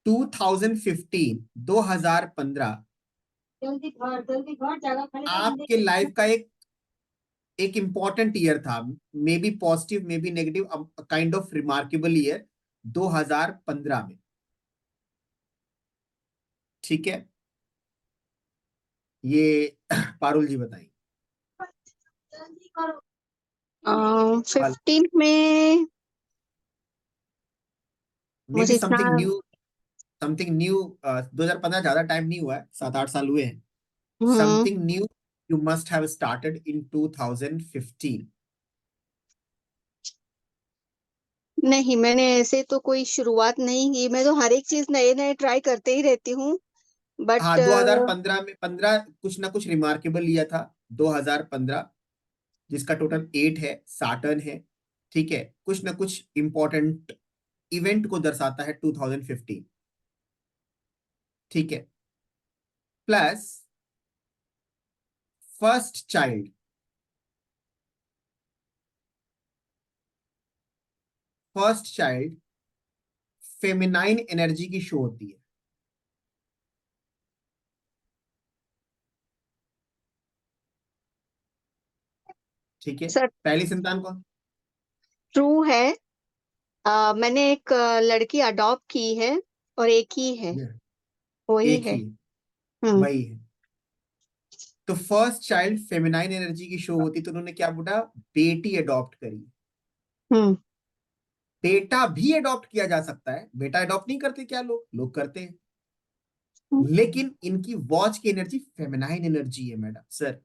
2015, 2015 जल्दी घर जगह खाली कर, हम आपके लाइफ का एक इंपॉर्टेंट ईयर था, may be positive, may be negative, kind of remarkable year, 2015 में, ठीक है। ये पारुल जी बताइए। जल्दी करो। 15 में मे बी मुझे इतना। Something new, something new. 2015 ज्यादा टाइम नहीं हुआ है, 7-8 साल हुए हैं। Hmm something new you must have started in 2015। नहीं, मैंने ऐसे तो कोई शुरुआत नहीं की। मैं तो हर एक चीज नए नए ट्राई करते ही रहती हूँ, हाँ, बट 2015 में, 15 कुछ ना कुछ रिमार्केबल लिया था, 2015, जिसका टोटल 8 है, साटर्न है, ठीक है, कुछ ना कुछ इंपॉर्टेंट इवेंट को दर्शाता है 2015। ठीक है, plus first child, first child feminine energy की शो होती है। ठीक है, सर पहली संतान कौन? ट्रू है। मैंने एक लड़की अडॉप्ट की है और एक ही है, ये, वही एक है। ही, हम्म। वही है। तो फर्स्ट चाइल्ड फेमिनाइन एनर्जी की शो होती, तो उन्होंने क्या बोला, बेटी अडॉप्ट करी। हम्म। बेटा भी अडॉप्ट किया जा सकता है, बेटा अडॉप्ट नहीं करते क्या लोग, लोग करते हैं, हम्म। लेकिन इनकी वॉच की एनर्जी फेमिनाइन एनर्जी है मैडम। सर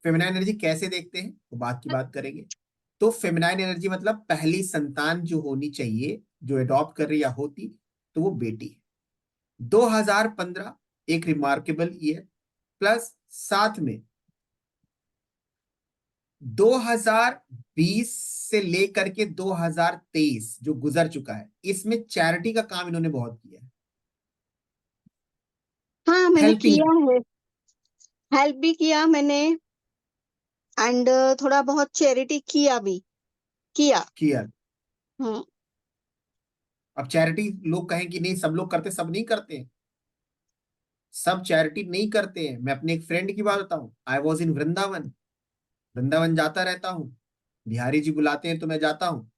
फेमिनाइन एनर्जी कैसे देखते हैं वो बात की बात करेंगे। तो फेमिनाइन एनर्जी मतलब पहली संतान जो होनी चाहिए, जो अडॉप्ट कर रही या होती, तो वो बेटी है। 2015 एक रिमार्केबल ईयर, प्लस साथ में 2020 से लेकर के 2023 जो गुजर चुका है, इसमें चैरिटी का काम इन्होंने बहुत किया है, हाँ, मैंने हेल्पिंग किया है, हेल्प भी किया मैंने, एंड थोड़ा बहुत चैरिटी किया भी, किया। किया। हम्म। अब चैरिटी लोग कहें कि नहीं सब लोग करते, सब नहीं करते हैं, सब चैरिटी नहीं करते हैं। मैं अपने एक फ्रेंड की बात बताऊं, I was in Vrindavan, Vrindavan जाता रहता हूँ, बिहारी जी बुलाते हैं तो मैं जाता हूँ।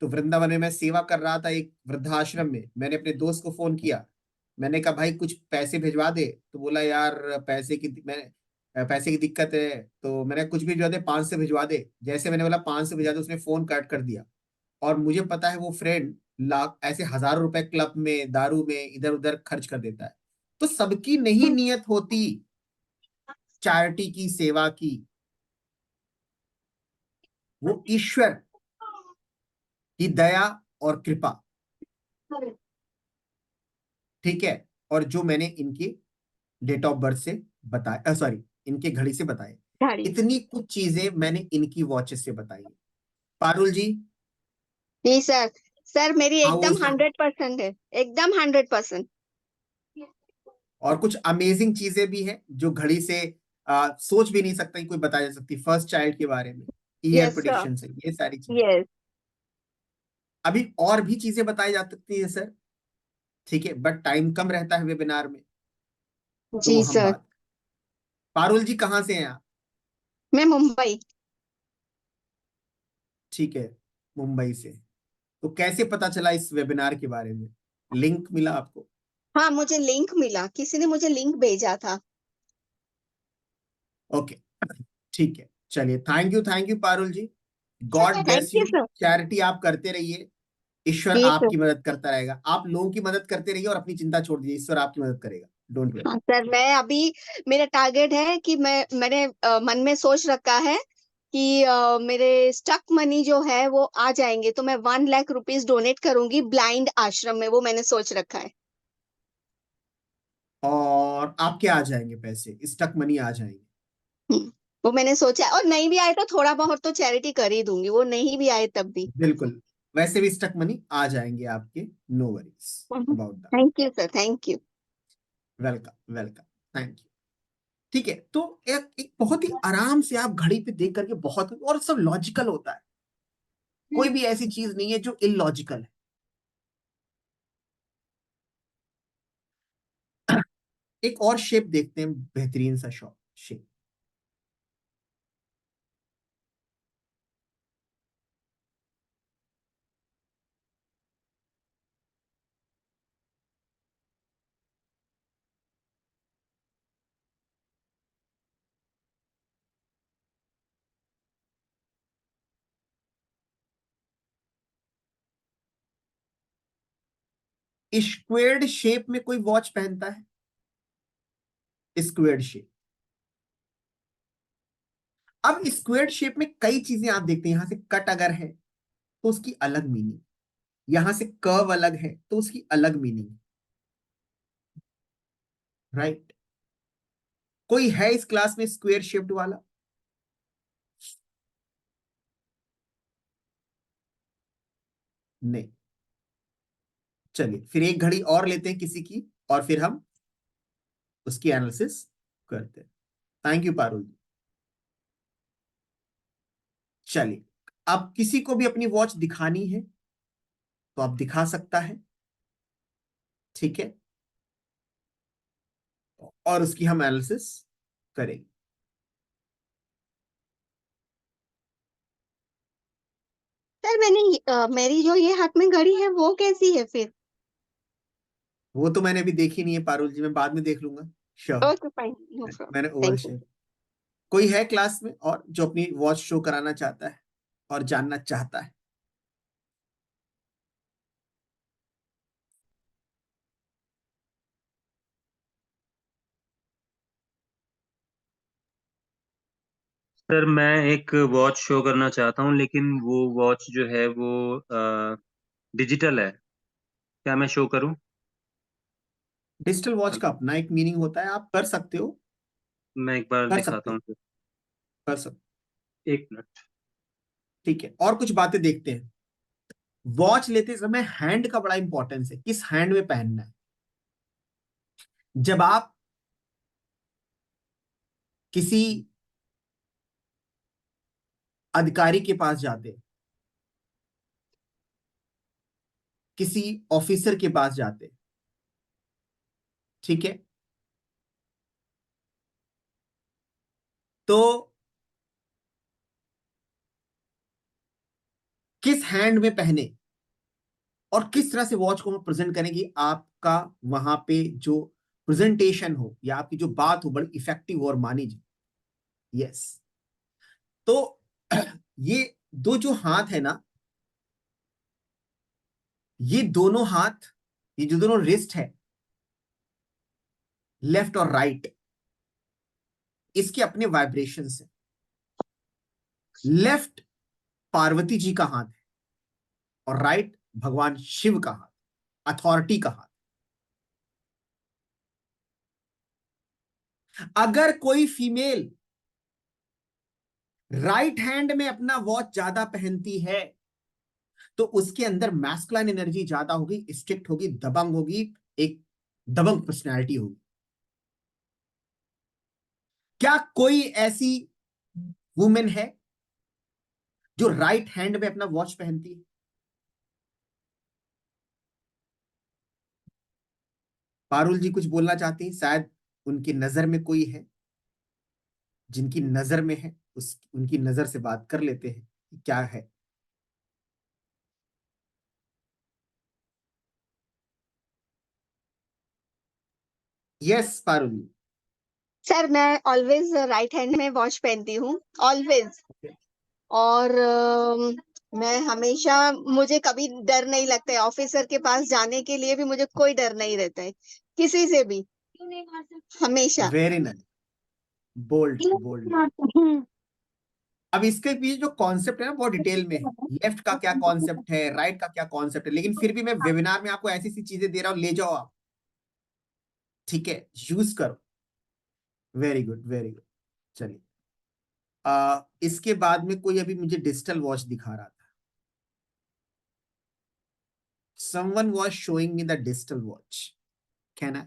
तो वृंदावन में मैं सेवा कर रहा था एक वृद्धाश्रम में, मैंने अपने दोस्त को फोन किया, मैंने कहा भाई कुछ पैसे भिजवा दे, तो बोला यार पैसे की दिक्कत है, तो मैंने कुछ भी भिजवा दे, 500 भिजवा दे। जैसे मैंने बोला 500 भिजवा दे, उसने फोन कट कर दिया। और मुझे पता है वो फ्रेंड लाख ऐसे हजारों रुपए क्लब में, दारू में इधर उधर खर्च कर देता है। तो सबकी नहीं नियत होती चैरिटी की, सेवा की, वो ईश्वर की दया और कृपा। ठीक है, और जो मैंने इनके डेट ऑफ बर्थ से बताया, सॉरी इनके घड़ी से बताए, गाड़ी। इतनी कुछ चीजें मैंने इनकी वॉचेस से बताई है। पारुल जी, जी सर। सर मेरी हाउ एकदम वाज योर, 100% है, एकदम 100%। और कुछ अमेजिंग चीजें भी हैं जो घड़ी से सोच भी नहीं सकता कि कोई बता जा सकती, फर्स्ट चाइल्ड के बारे में, ईयर यस सर। प्रेडिक्शन से, ये सारी चीजें। यस। अभी और भी चीजें बताई जा सकती है सर, ठीक है, बट टाइम कम रहता है वेबिनार में, तो वो जी हम सर। बात। पारुल जी कहाँ से हैं आप? मैं मुंबई। ठीक है, मुंबई से। तो कैसे पता चला इस वेबिनार के बारे में, लिंक मिला आपको? हाँ, मुझे लिंक मिला, किसी ने मुझे लिंक भेजा था। ओके, ठीक है, चलिए, thank you Parul ji, God thank bless you you. Sir. Charity आप करते रहिए, ईश्वर जी सर। आपकी मदद करता रहेगा। आप लोगों की मदद करते रहिए और अपनी चिंता छोड़ दीजिए, ईश्वर आपकी मदद करेगा, डोंट वरी। हाँ सर, मैं अभी, मेरा टारगेट है कि मैंने मन में सोच रखा है कि मेरे स्टक मनी जो है वो आ जाएंगे तो मैं 1 लाख रुपीस डोनेट करूंगी ब्लाइंड आश्रम में, वो मैंने सोच रखा है। और आपके आ जाएंगे पैसे, स्टक मनी आ जाएंगे। वो मैंने सोचा है, और नहीं भी आए तो थोड़ा बहुत तो चैरिटी कर ही दूंगी, वो नहीं भी आए तब भी। बिल्कुल, वैसे भी स्टक मनी आ जाएंगे आपके, no worries about that. Thank you sir, thank you. Welcome welcome, thank you. ठीक है, तो एक बहुत ही आराम से आप घड़ी पे देख करके, बहुत, और सब लॉजिकल होता है, कोई भी ऐसी चीज नहीं है जो इलॉजिकल है। एक और शेप देखते हैं, बेहतरीन सा शेप। स्क्वेयर्ड शेप में कोई वॉच पहनता है? स्क्वेयर्ड शेप, अब स्क्वेयर्ड शेप में कई चीजें आप देखते हैं, यहां से कट अगर है तो उसकी अलग मीनिंग, यहां से कर्व अलग है तो उसकी अलग मीनिंग, राइट? कोई है इस क्लास में स्क्वेयर शेप्ड वाला? नहीं। चलिए फिर एक घड़ी और लेते हैं किसी की, और फिर हम उसकी एनालिसिस करते हैं। थैंक यू पारुल जी। चलिए, अब किसी को भी अपनी वॉच दिखानी है तो आप दिखा सकता है, ठीक है, और उसकी हम एनालिसिस करेंगे। सर मेरी जो ये हाथ में घड़ी है वो कैसी है फिर? वो तो मैंने अभी देखी नहीं है पारुल जी, मैं बाद में देख लूंगा। श्योर, ओके फाइन, नो मैंने problem, over thank you. Share. कोई है क्लास में और जो अपनी वॉच शो कराना चाहता है और जानना चाहता है? सर मैं एक वॉच शो करना चाहता हूँ, लेकिन वो वॉच जो है वो डिजिटल है। क्या मैं शो करूँ? डिजिटल वॉच का अपना एक मीनिंग होता है, आप कर सकते हो, मैं एक बार कर सकते दिखाता हो, हूँ सर। कर सकते एक मिनट। ठीक है, और कुछ बातें देखते हैं। वॉच लेते समय हैंड का बड़ा इंपॉर्टेंस है, किस हैंड में पहनना है। जब आप किसी अधिकारी के पास जाते हैं, किसी ऑफिसर के पास जाते हैं, ठीक है, तो किस हैंड में पहने और किस तरह से वॉच को हम प्रेजेंट करें कि आपका वहां पे जो प्रेजेंटेशन हो या आपकी जो बात हो बड़ी इफेक्टिव हो और मानी जाए। यस, तो ये दो जो हाथ है ना, ये दोनों हाथ, ये जो दोनों रिस्ट है, लेफ्ट और राइट, इसके अपने वाइब्रेशंस है। लेफ्ट पार्वती जी का हाथ है और राइट भगवान शिव का हाथ, अथॉरिटी का हाथ। अगर कोई फीमेल राइट हैंड में अपना वॉच ज्यादा पहनती है तो उसके अंदर मैस्कुलाइन एनर्जी ज्यादा होगी, स्ट्रिक्ट होगी, दबंग होगी, एक दबंग पर्सनैलिटी होगी। क्या कोई ऐसी वुमेन है जो राइट हैंड में अपना वॉच पहनती है? पारुल जी कुछ बोलना चाहती हैं, शायद उनकी नजर में कोई है, जिनकी नजर में है, उस उनकी नजर से बात कर लेते हैं कि क्या है। यस पारुल जी। सर मैं ऑलवेज राइट हैंड में वॉच पहनती हूँ, ऑलवेज। और मैं हमेशा, मुझे कभी डर नहीं लगता है, ऑफिसर के पास जाने के लिए भी मुझे कोई डर नहीं रहता है, किसी से भी, हमेशा। Very nice, bold bold. अब इसके पीछे जो कॉन्सेप्ट है ना बहुत डिटेल में है, लेफ्ट का क्या कॉन्सेप्ट है, राइट का क्या कॉन्सेप्ट है, लेकिन फिर भी मैं वेबिनार में आपको ऐसी ऐसी चीजें दे रहा हूं, ले जाओ आप, ठीक है, यूज करो। Very good, very good. चलिए, इसके बाद में कोई अभी मुझे डिजिटल वॉच दिखा रहा था। someone was showing me the digital watch, can I?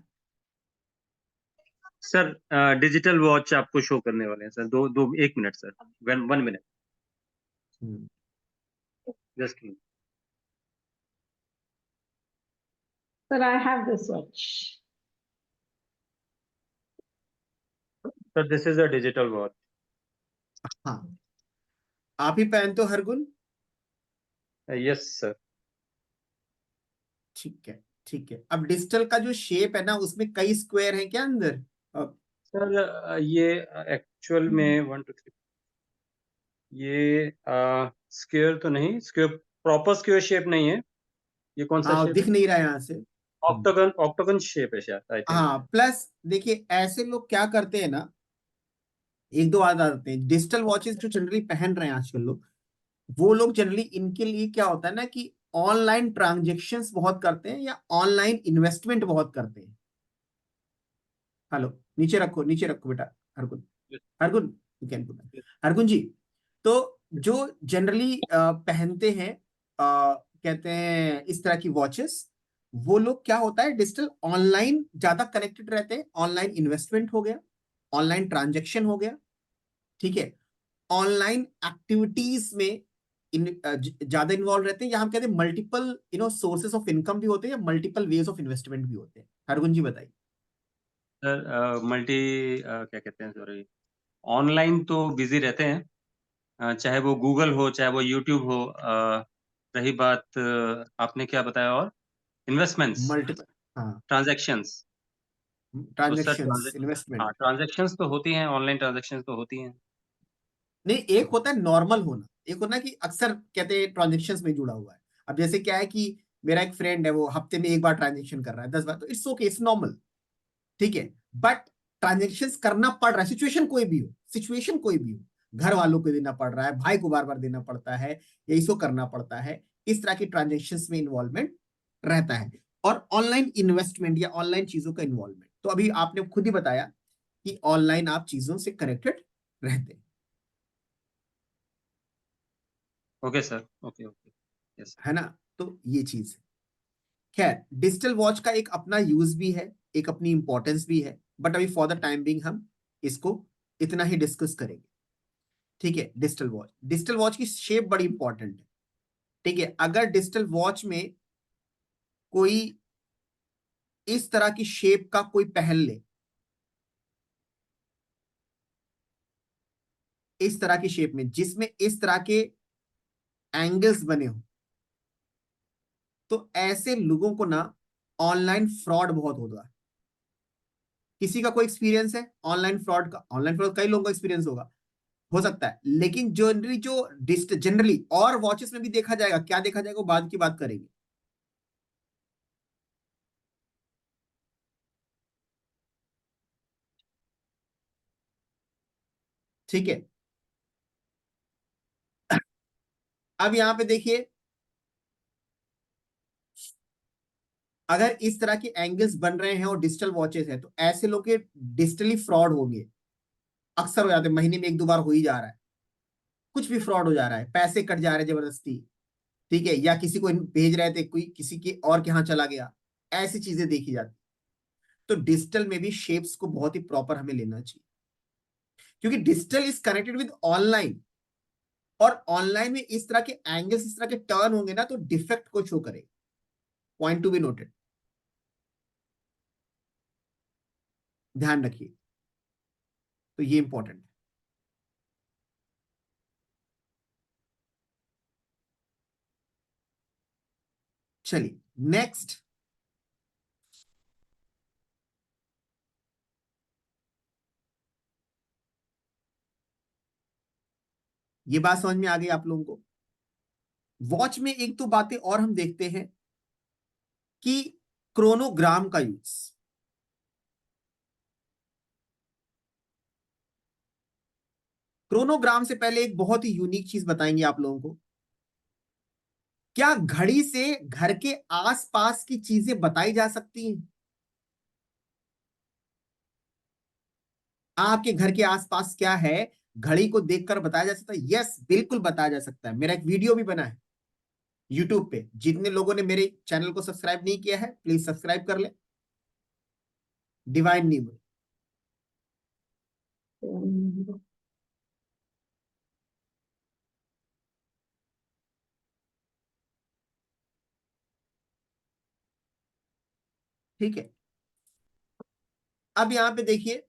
Sir digital watch आपको शो करने वाले हैं सर। दो दो एक minute sir, one minute, Hmm. Just. But I have this watch. Sir this is a digital watch. हाँ, आप ही पहनते हो हरगुन? Yes sir. ठीक है, ठीक है। अब डिजिटल का जो शेप है ना, उसमें कई स्क्वायर है क्या अंदर? अब सर ये एक्चुअल में 1 2 3, ये स्क्वायर तो नहीं, स्क्वायर प्रॉपर स्क्वायर शेप नहीं है। ये कौन सा हाँ, शेप है? दिख नहीं रहा है यहाँ से। ऑक्टागन, ऑक्टागन शेप है शायद, आई थिंक। हाँ, प्लस देखिए ऐसे लोग क्या करते हैं ना, एक दो बात आते हैं, डिजिटल वॉचेस जो जनरली पहन रहे हैं आजकल लोग, वो लोग जनरली, इनके लिए क्या होता है ना कि ऑनलाइन ट्रांजेक्शन्स बहुत करते हैं या ऑनलाइन इन्वेस्टमेंट बहुत करते हैं। हेलो, नीचे रखो, नीचे रखो बेटा, Hargun, Hargun, you can put, Hargun ji. तो जो जनरली पहनते हैं, कहते हैं इस तरह की वॉचेस, वो लोग क्या होता है डिजिटल ऑनलाइन ज्यादा कनेक्टेड रहते हैं, ऑनलाइन इन्वेस्टमेंट हो गया, ऑनलाइन ट्रांजेक्शन हो गया, ठीक है, ऑनलाइन एक्टिविटीज में ज्यादा इन्वॉल्व रहते हैं, या हम कहते हैं मल्टीपल सोर्सेस ऑफ इनकम भी होते हैं, या मल्टीपल वेज ऑफ इन्वेस्टमेंट भी होते हैं। हरगुन जी बताइए। सर मल्टी क्या कहते हैं, सॉरी, ऑनलाइन तो बिजी रहते हैं, चाहे वो गूगल हो चाहे वो यूट्यूब हो। रही बात आपने क्या बताया, और इन्वेस्टमेंट्स, मल्टीपल, हाँ, ट्रांजैक्शंस, तो सर ट्रांजेक्शन्स, हाँ, इन्वेस्टमेंट। ट्रांजैक्शंस तो होती हैं, ऑनलाइन ट्रांजैक्शंस तो होती हैं। नहीं, एक होता है नॉर्मल होना, एक होता है कि अक्सर कहते हैं ट्रांजेक्शन्स में जुड़ा हुआ है। अब जैसे क्या है कि मेरा एक फ्रेंड है, वो हफ्ते में एक बार ट्रांजेक्शन कर रहा है, 10 बार, तो इट्स ओके, इट्स नॉर्मल, ठीक है। बट ट्रांजेक्शन करना पड़ रहा है, सिचुएशन कोई भी हो, सिचुएशन कोई भी हो, घर वालों को देना पड़ रहा है, भाई को बार बार देना पड़ता है, या इसको करना पड़ता है, इस तरह की ट्रांजेक्शन में इन्वॉल्वमेंट रहता है। और ऑनलाइन इन्वेस्टमेंट या ऑनलाइन चीजों का इन्वॉल्वमेंट, तो अभी आपने खुद ही बताया कि ऑनलाइन आप चीजों से कनेक्टेड रहते हैं, okay sir, okay okay, yes. है ना। तो ये चीज है। खैर, डिजिटल वॉच का एक अपना यूज भी है, एक अपनी इंपॉर्टेंस भी है, बट अभी फॉर द टाइम बिंग हम इसको इतना ही डिस्कस करेंगे, ठीक है। डिजिटल वॉच की शेप बड़ी इंपॉर्टेंट है, ठीक है। अगर डिजिटल वॉच में कोई इस तरह की शेप का कोई पहन ले, इस तरह की शेप में जिसमें इस तरह के एंगल्स बने हो, तो ऐसे लोगों को ना ऑनलाइन फ्रॉड बहुत होता है। किसी का कोई एक्सपीरियंस है ऑनलाइन फ्रॉड का? ऑनलाइन फ्रॉड कई लोगों का एक्सपीरियंस होगा, हो सकता है, लेकिन जनरली और वॉचेस में भी देखा जाएगा, क्या देखा जाएगा वो बाद की बात करेंगे। ठीक है, अब यहां पे देखिए, अगर इस तरह के एंगल्स बन रहे हैं और डिजिटल वॉचेस है, तो ऐसे लोग के डिजिटली फ्रॉड होंगे, अक्सर हो जाते हैं, महीने में एक दो बार हो ही जा रहा है, कुछ भी फ्रॉड हो जा रहा है, पैसे कट जा रहे हैं जबरदस्ती, ठीक है, या किसी को भेज रहे थे, कोई किसी के और के यहाँ चला गया, ऐसी चीजें देखी जाती। तो डिजिटल में भी शेप्स को बहुत ही प्रॉपर हमें लेना चाहिए, क्योंकि digital is connected with online, और ऑनलाइन में इस तरह के एंगल्स, इस तरह के टर्न होंगे ना, तो डिफेक्ट को शो करेगा। पॉइंट टू बी नोटेड, ध्यान रखिए, तो ये इंपॉर्टेंट है। चलिए नेक्स्ट, ये बात समझ में आ गई आप लोगों को। वॉच में एक दो बातें और हम देखते हैं कि क्रोनोग्राम का यूज, क्रोनोग्राम से पहले एक बहुत ही यूनिक चीज बताएंगे आप लोगों को। क्या घड़ी से घर के आसपास की चीजें बताई जा सकती हैं? आपके घर के आसपास क्या है, घड़ी को देखकर बताया जा सकता है? यस, बिल्कुल बताया जा सकता है। मेरा एक वीडियो भी बना है यूट्यूब पे, जितने लोगों ने मेरे चैनल को सब्सक्राइब नहीं किया है प्लीज सब्सक्राइब कर ले, डिवाइन नीम, ठीक है। अब यहां पे देखिए,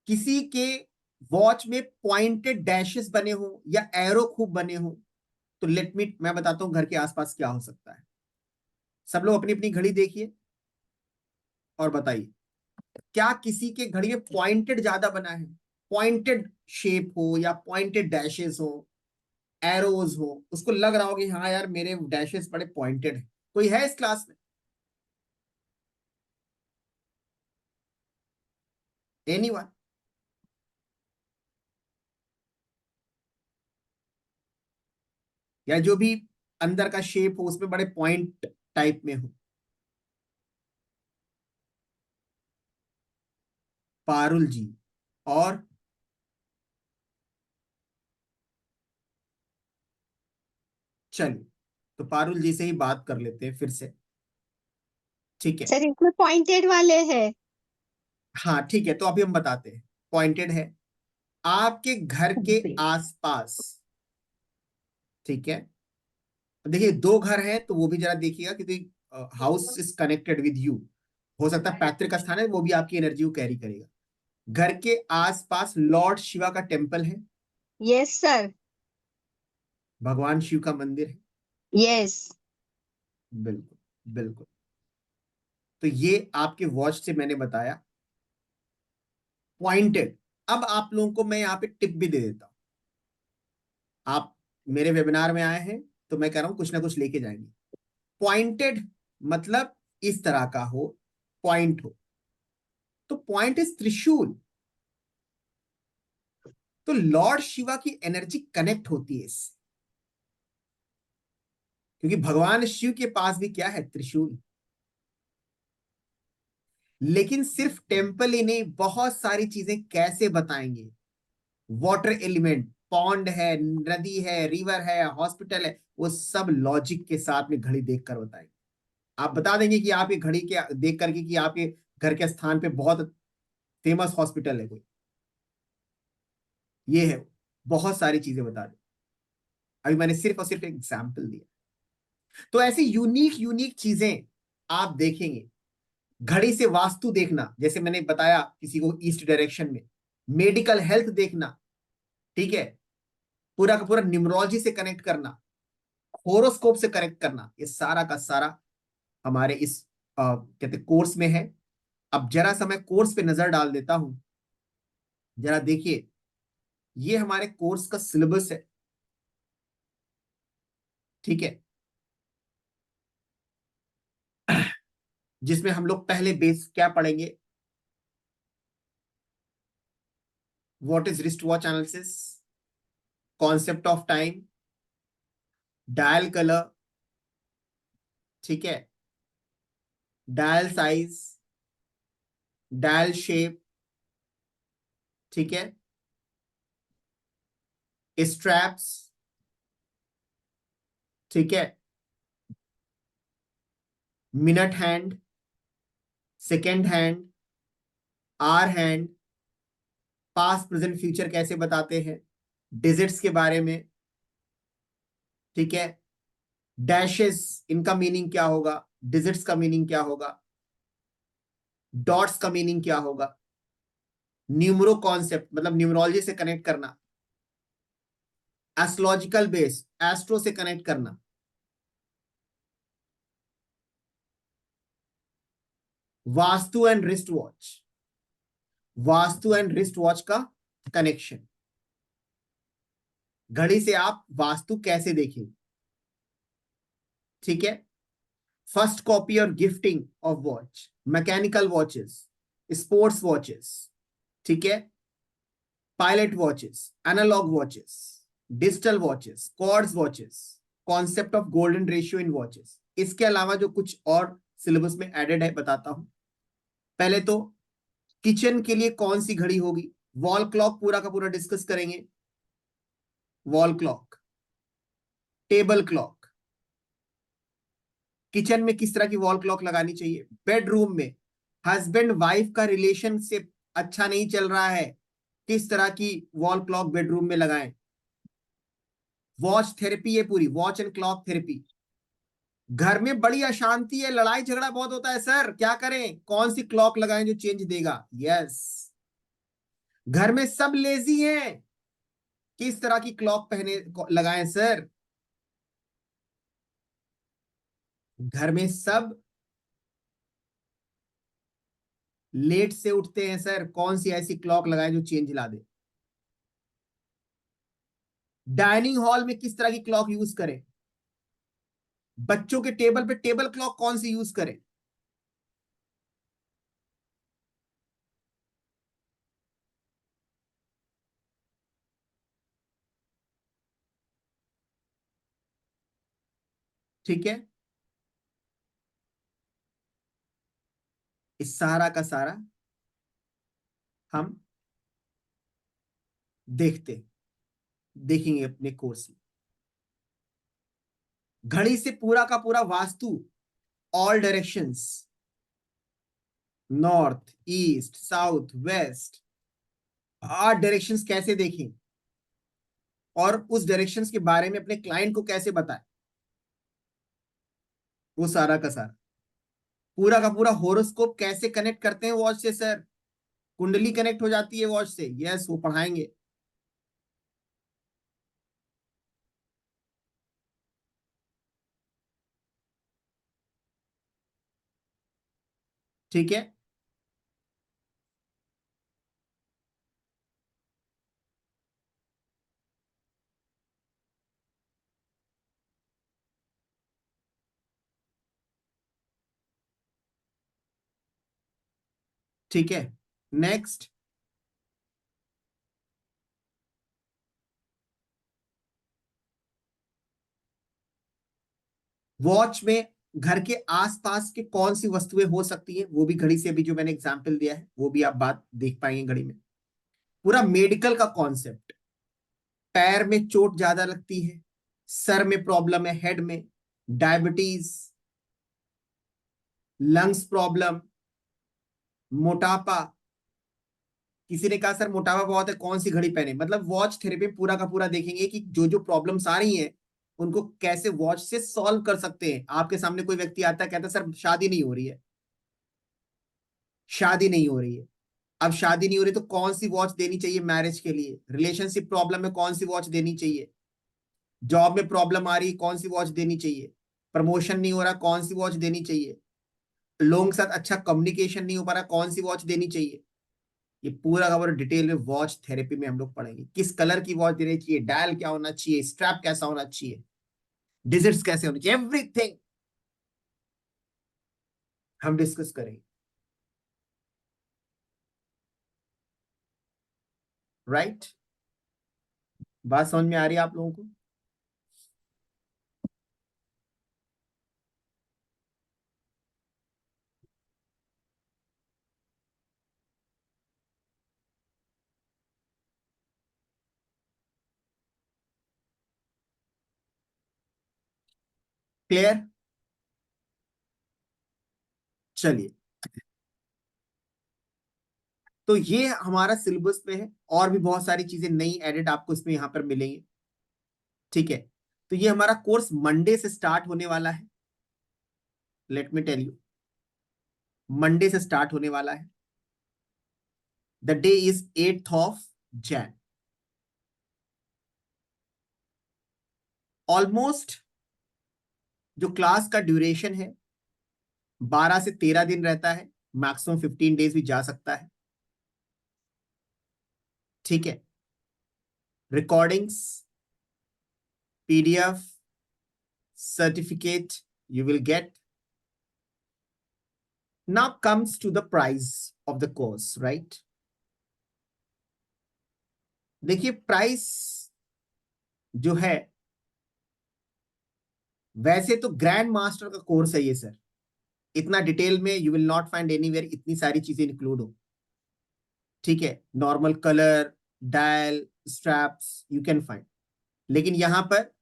किसी के वॉच में पॉइंटेड डैशेस बने हो या एरो खूब बने हो, तो लेट मी, मैं बताता हूं घर के आसपास क्या हो सकता है। सब लोग अपनी अपनी घड़ी देखिए और बताइए, क्या किसी के घड़ी में पॉइंटेड ज्यादा बना है? पॉइंटेड शेप हो या पॉइंटेड डैशेस हो, एरोज हो, उसको लग रहा हो कि हाँ यार मेरे डैशेस बड़े पॉइंटेड है? कोई है इस क्लास में? एनीवन? या जो भी अंदर का शेप हो उसमें बड़े पॉइंट टाइप में हो? पारुल जी, और चलिए, तो पारुल जी से ही बात कर लेते हैं फिर से। ठीक है, सर इसमें पॉइंटेड वाले हैं। हाँ ठीक है, तो अभी हम बताते हैं। पॉइंटेड है आपके घर के आसपास, ठीक है। देखिए, दो घर हैं तो वो भी जरा देखिएगा, क्योंकि house is connected with you. हो सकता है पैतृक स्थान है, वो भी आपकी एनर्जी को कैरी करेगा। घर के आसपास लॉर्ड शिवा का टेम्पल है, यस सर। भगवान शिव का मंदिर है। यस। बिल्कुल बिल्कुल। तो ये आपके वॉच से मैंने बताया, पॉइंटेड। अब आप लोगों को मैं यहाँ पे टिप भी दे देता हूं। आप मेरे वेबिनार में आए हैं तो मैं कह रहा हूं कुछ ना कुछ लेके जाएंगे। पॉइंटेड मतलब इस तरह का हो, पॉइंट हो। तो पॉइंट इज त्रिशूल। तो लॉर्ड शिवा की एनर्जी कनेक्ट होती है इससे, क्योंकि भगवान शिव के पास भी क्या है, त्रिशूल। लेकिन सिर्फ टेम्पल ही नहीं, बहुत सारी चीजें कैसे बताएंगे। वाटर एलिमेंट, पॉन्ड है, नदी है, रिवर है, हॉस्पिटल है, वो सब लॉजिक के साथ में घड़ी देख कर बताएंगे। आप बता देंगे कि आप ये घड़ी के देख करके कि आपके घर के स्थान पे बहुत फेमस हॉस्पिटल है कोई, ये है, बहुत सारी चीजें बता दें। अभी मैंने सिर्फ और सिर्फ एक एग्जाम्पल दिया। तो ऐसी यूनिक यूनिक चीजें आप देखेंगे। घड़ी से वास्तु देखना, जैसे मैंने बताया किसी को ईस्ट डायरेक्शन में, मेडिकल हेल्थ देखना, ठीक है, पूरा का पूरा न्यूमरोलॉजी से कनेक्ट करना, होरोस्कोप से कनेक्ट करना, ये सारा का सारा हमारे इस कहते कोर्स में है। अब जरा सा मैं कोर्स पे नजर डाल देता हूं, जरा देखिए, ये हमारे कोर्स का सिलेबस है, ठीक है, जिसमें हम लोग पहले बेस क्या पढ़ेंगे, what is wrist watch analysis, concept of time, dial colour, ठीक है, डायल साइज, डायल शेप, ठीक है, स्ट्रैप्स, ठीक है, minute hand, second hand, hour hand, past present future कैसे बताते हैं, डिजिट्स के बारे में, ठीक है, डैशेस इनका मीनिंग क्या होगा, डिजिट्स का मीनिंग क्या होगा, डॉट्स का मीनिंग क्या होगा, न्यूमरो कॉन्सेप्ट मतलब न्यूमरोलॉजी से कनेक्ट करना, एस्ट्रोलॉजिकल बेस एस्ट्रो से कनेक्ट करना, vastu and wrist watch, vastu and wrist watch का कनेक्शन, घड़ी से आप वास्तु कैसे देखेंगे, ठीक है, फर्स्ट कॉपी और gifting of watch, mechanical watches, sports watches, ठीक है, pilot watches, analogue watches, digital watches, quartz watches, concept of golden ratio in watches. इसके अलावा जो कुछ और सिलेबस में एडेड है बताता हूं। पहले तो किचन के लिए कौन सी घड़ी होगी, वॉल क्लॉक पूरा का पूरा डिस्कस करेंगे, wall clock, table clock, kitchen में किस तरह की वॉल क्लॉक लगानी चाहिए, बेडरूम में हस्बैंड वाइफ का रिलेशनशिप अच्छा नहीं चल रहा है, किस तरह की वॉल क्लॉक बेडरूम में लगाएं, वॉच थेरेपी है पूरी, वॉच एंड क्लॉक थेरेपी। घर में बड़ी अशांति है, लड़ाई झगड़ा बहुत होता है सर, क्या करें, कौन सी क्लॉक लगाएं जो चेंज देगा, यस। घर में सब लेजी हैं, किस तरह की क्लॉक पहने लगाएं सर। घर में सब लेट से उठते हैं सर, कौन सी ऐसी क्लॉक लगाएं जो चेंज ला दे। डाइनिंग हॉल में किस तरह की क्लॉक यूज करें, बच्चों के टेबल पे टेबल क्लॉक कौन सी यूज करें, ठीक है। इस सारा का सारा हम देखते देखेंगे अपने कोर्स में। घड़ी से पूरा का पूरा vastu, all directions, north, east, south, west, 8 directions कैसे देखें और उस डायरेक्शंस के बारे में अपने क्लाइंट को कैसे बताएं, वो सारा का सारा। पूरा का पूरा होरोस्कोप कैसे कनेक्ट करते हैं वॉच से सर, कुंडली कनेक्ट हो जाती है वॉच से, यस वो पढ़ाएंगे। ठीक है, ठीक है। नेक्स्ट, वॉच में घर के आसपास के कौन सी वस्तुएं हो सकती हैं, वो भी घड़ी से अभी जो मैंने एग्जांपल दिया है वो भी आप बात देख पाएंगे घड़ी में। पूरा मेडिकल का कॉन्सेप्ट, पैर में चोट ज्यादा लगती है, सर में प्रॉब्लम है, हेड में, डायबिटीज, लंग्स प्रॉब्लम, मोटापा। किसी ने कहा सर मोटापा बहुत है, कौन सी घड़ी पहने, मतलब वॉच थेरेपी पूरा का पूरा देखेंगे कि जो जो प्रॉब्लम्स आ रही हैं उनको कैसे वॉच से सॉल्व कर सकते हैं। आपके सामने कोई व्यक्ति आता है, कहता है सर शादी नहीं हो रही है, शादी नहीं हो रही है। अब शादी नहीं हो रही तो कौन सी वॉच देनी चाहिए मैरिज के लिए, रिलेशनशिप प्रॉब्लम में कौन सी वॉच देनी चाहिए, जॉब में प्रॉब्लम आ रही है कौन सी वॉच देनी चाहिए, प्रमोशन नहीं हो रहा कौन सी वॉच देनी चाहिए, लोगों के साथ अच्छा कम्युनिकेशन नहीं हो पा रहा कौन सी वॉच देनी चाहिए। ये पूरा का पूरा डिटेल में वॉच थेरेपी में हम लोग पढ़ेंगे। किस कलर की वॉच देनी चाहिए, डायल क्या होना चाहिए, स्ट्रैप कैसा होना चाहिए, डिजिट्स कैसे होने चाहिए, एवरीथिंग हम डिस्कस करेंगे। राइट, बात समझ में आ रही है आप लोगों को? क्लियर? चलिए, तो ये हमारा सिलेबस में है, और भी बहुत सारी चीजें नई एडिट आपको इसमें यहां पर मिलेंगी। ठीक है, तो ये हमारा कोर्स मंडे से स्टार्ट होने वाला है। Let me tell you, Monday से स्टार्ट होने वाला है। The day is 8th of Jan। Almost जो क्लास का ड्यूरेशन है 12 से 13 दिन रहता है, मैक्सिमम 15 डेज भी जा सकता है। ठीक है, recordings, PDF, certificate you will get. Now comes to the price of the course, right? देखिए प्राइस जो है, वैसे तो ग्रैंड मास्टर का कोर्स है ये सर, इतना डिटेल में you will not find anywhere इतनी सारी चीजें इंक्लूड हो। ठीक है, normal colour, dial, straps you can find, लेकिन यहां पर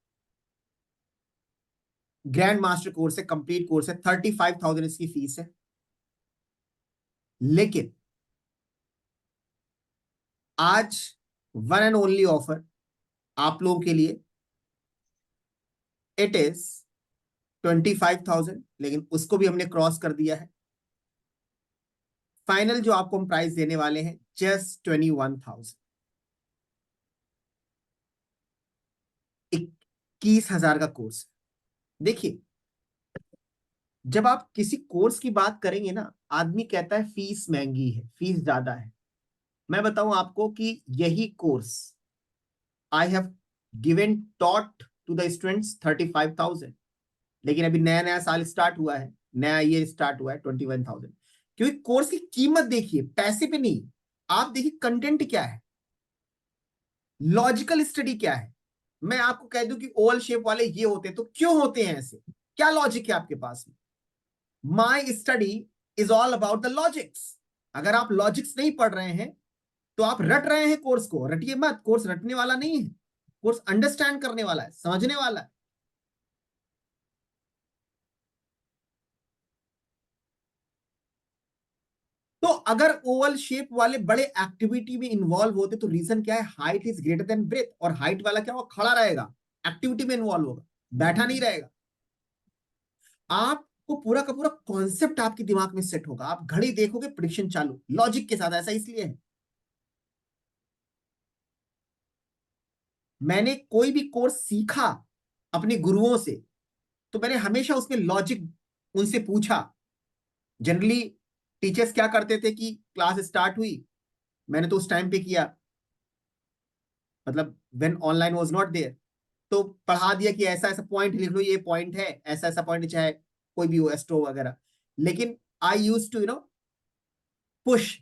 ग्रैंड मास्टर कोर्स है, कंप्लीट कोर्स है, 35,000 इसकी फीस है। लेकिन आज वन एंड ओनली ऑफर आप लोगों के लिए, इट इज 25,000, लेकिन उसको भी हमने क्रॉस कर दिया है। फाइनल जो आपको हम प्राइस देने वाले हैं जस्ट 21,000, 21,000 का कोर्स। देखिए जब आप किसी कोर्स की बात करेंगे ना, आदमी कहता है फीस महंगी है, फीस ज्यादा है। मैं बताऊं आपको कि यही course I have given taught to the students 35,000, लेकिन अभी नया नया साल स्टार्ट हुआ है, नया ईयर स्टार्ट हुआ है 21,000। क्योंकि कोर्स की कीमत देखिए, पैसे पे नहीं, आप देखिए कंटेंट क्या है, लॉजिकल स्टडी क्या है। मैं आपको कह दूं कि ओवल शेप वाले ये होते हैं तो क्यों होते हैं ऐसे, क्या लॉजिक है आपके पास में? My study is all about the logics. अगर आप लॉजिक्स नहीं पढ़ रहे हैं तो आप रट रहे हैं कोर्स को, रटिए मत, कोर्स रटने वाला नहीं है, कोर्स अंडरस्टैंड करने वाला है, समझने वाला है। तो अगर ओवल शेप वाले बड़े एक्टिविटी में इन्वॉल्व होते तो रीजन क्या है, height is greater than breadth, और हाइट वाला क्या होगा, खड़ा रहेगा, एक्टिविटी में इन्वॉल्व होगा, बैठा नहीं रहेगा। आपको पूरा का पूरा कॉन्सेप्ट आपके दिमाग में सेट होगा, आप घड़ी देखोगे, प्रिडिक्शन चालू, लॉजिक के साथ। ऐसा इसलिए है, मैंने कोई भी कोर्स सीखा अपने गुरुओं से तो मैंने हमेशा उसमें लॉजिक उनसे पूछा। जनरली टीचर्स क्या करते थे कि क्लास स्टार्ट हुई, मैंने तो उस टाइम पे किया, मतलब when online was not there, तो पढ़ा दिया कि ऐसा ऐसा पॉइंट लिख लो, ये पॉइंट है, ऐसा ऐसा पॉइंट, चाहे कोई भी हो, एस्ट्रो वगैरह। लेकिन I use to push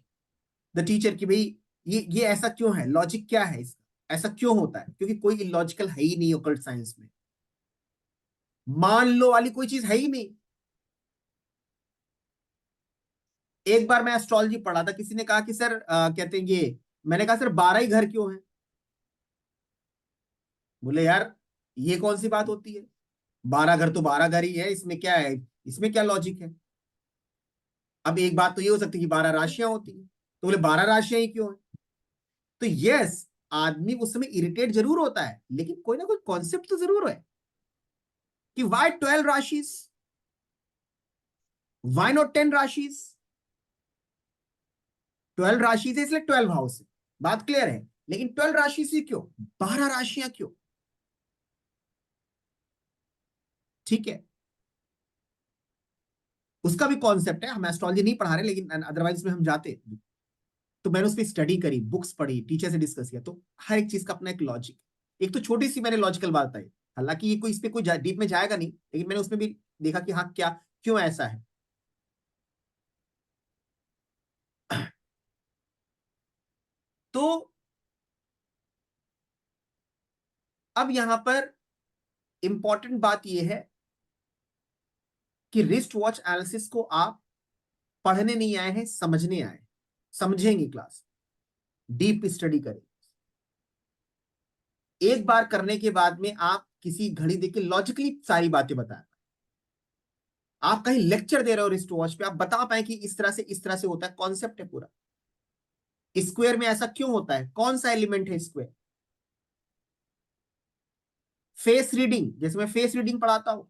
the teacher कि भाई ये ऐसा क्यों है, लॉजिक क्या है इसका, ऐसा क्यों होता है, क्योंकि कोई इलॉजिकल है ही नहीं ओकल्ट साइंस में, मान लो वाली कोई चीज है ही नहीं। एक बार मैं एस्ट्रोलॉजी पढ़ा था, किसी ने कहा कि सर कहते हैं ये, मैंने कहा सर 12 ही घर क्यों है? बोले यार ये कौन सी बात होती है, 12 घर तो 12 घर ही है, इसमें क्या है, इसमें क्या लॉजिक है? अब एक बात तो ये हो सकती है कि 12 राशियां होती है, तो बोले 12 राशियां ही क्यों है? तो यस, आदमी उस समय इरिटेट जरूर होता है, लेकिन कोई ना कोई कॉन्सेप्ट तो जरूर है कि वाई 12 राशिस, वाई नॉट 10 राशिस? 12 राशि से इसलिए 12 हाउस है, बात क्लियर है, लेकिन 12 राशि से क्यों, 12 राशियां क्यों? ठीक है, उसका भी कॉन्सेप्ट है, हम एस्ट्रोलॉजी नहीं पढ़ा रहे, लेकिन अदरवाइज में हम जाते तो मैंने उस पर स्टडी करी, बुक्स पढ़ी, टीचर से डिस्कस किया, तो हर एक चीज का अपना एक लॉजिक। एक तो छोटी सी मैंने लॉजिकल बात बताई, हालांकि ये कोई इस पे कोई डीप में जाएगा नहीं, लेकिन मैंने उसमें भी देखा कि हाँ क्या क्यों ऐसा है। तो अब यहां पर इंपॉर्टेंट बात यह है कि रिस्ट वॉच एनालिसिस को आप पढ़ने नहीं आए हैं, समझने आए, समझेंगे क्लास, डीप स्टडी करें। एक बार करने के बाद में आप किसी घड़ी देख के लॉजिकली सारी बातें बताएं, आप कहीं लेक्चर दे रहे हो रिस्ट वॉच पे, आप बता पाए कि इस तरह से होता है, कॉन्सेप्ट है पूरा। स्क्वायर में ऐसा क्यों होता है, कौन सा एलिमेंट है स्क्वायर? फेस रीडिंग, जैसे मैं फेस रीडिंग पढ़ाता हूं,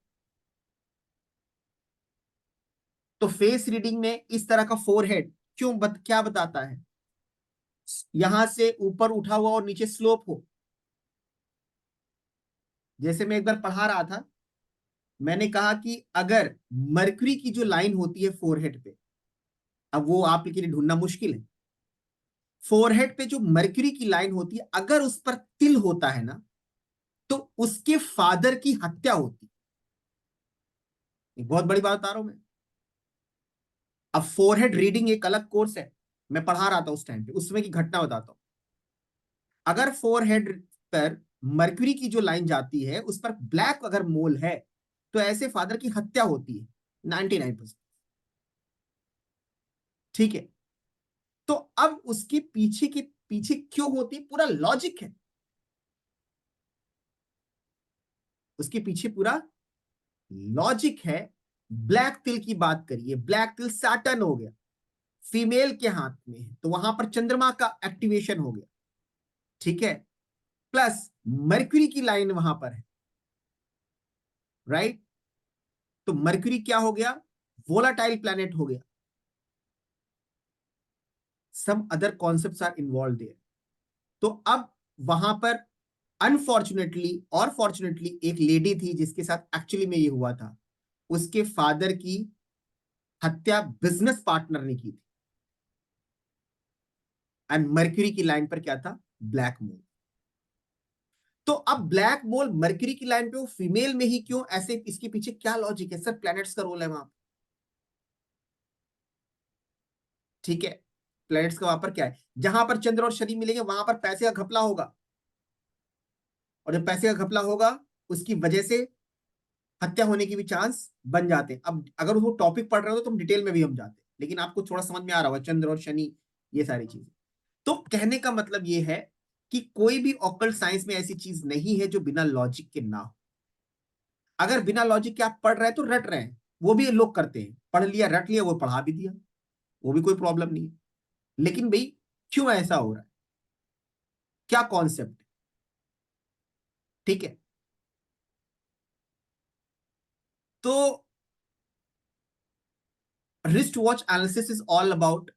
तो फेस रीडिंग में इस तरह का फोरहेड क्यों क्या बताता है, यहां से ऊपर उठा हुआ और नीचे स्लोप हो। जैसे मैं एक बार पढ़ा रहा था, मैंने कहा कि अगर मरकरी की जो लाइन होती है फोरहेड पे, अब वो आपके लिए ढूंढना मुश्किल है, फोरहेड पे जो मरकरी की लाइन होती है, अगर उस पर तिल होता है ना, तो उसके फादर की हत्या होती है। बहुत बड़ी बात बता रहा हूं मैं। अब फोरहेड रीडिंग एक अलग कोर्स है, मैं पढ़ा रहा था उस टाइम पे, उस समय की घटना बताता हूं। अगर फोरहेड पर मरकरी की जो लाइन जाती है, उस पर ब्लैक अगर मोल है, तो ऐसे फादर की हत्या होती है 99%। ठीक है, तो अब उसके पीछे के पीछे क्यों होती है, पूरा लॉजिक है उसके पीछे, पूरा लॉजिक है। ब्लैक तिल की बात करिए, ब्लैक तिल सैटर्न हो गया, फीमेल के हाथ में है, तो वहां पर चंद्रमा का एक्टिवेशन हो गया। ठीक है, प्लस मरक्यूरी की लाइन वहां पर है, राइट? तो मरक्यूरी क्या हो गया, वोलाटाइल प्लैनेट हो गया। Some other concepts are involve there. तो अब वहां पर अनफॉर्चुनेटली और फॉर्चुनेटली एक लेडी थी जिसके साथ एक्चुअली में ये हुआ था, उसके फादर की हत्या बिजनेस पार्टनर ने की थी, एंड मरक्यूरी की लाइन पर क्या था, ब्लैक मोल। तो अब ब्लैक मोल मरक्यूरी की लाइन पे वो फीमेल में ही क्यों, ऐसे इसके पीछे क्या लॉजिक है? सर प्लैनेट्स का रोल है वहां। ठीक है, प्लैनेट्स का वहां पर क्या है, जहां पर चंद्र और शनि मिलेंगे वहां पर पैसे का घपला होगा, और जब पैसे का घपला होगा उसकी वजह से हत्या होने की भी चांस बन जाते हैं। अब अगर वो टॉपिक पढ़ रहे हो तो हम डिटेल में भी हम जाते, लेकिन आपको थोड़ा समझ में आ रहा होगा चंद्र और शनि, ये सारी चीजें। तो कहने का मतलब ये है कि कोई भी ऑकल्ट साइंस में ऐसी चीज नहीं है जो बिना लॉजिक के ना हो। अगर बिना लॉजिक के आप पढ़ रहे हैं तो रट रहे हैं, वो भी लोग करते हैं, पढ़ लिया रट लिया, वो पढ़ा भी दिया, वो भी कोई प्रॉब्लम नहीं है। लेकिन भाई क्यों ऐसा हो रहा है, क्या कॉन्सेप्ट है? ठीक है, तो wrist watch analysis is all about,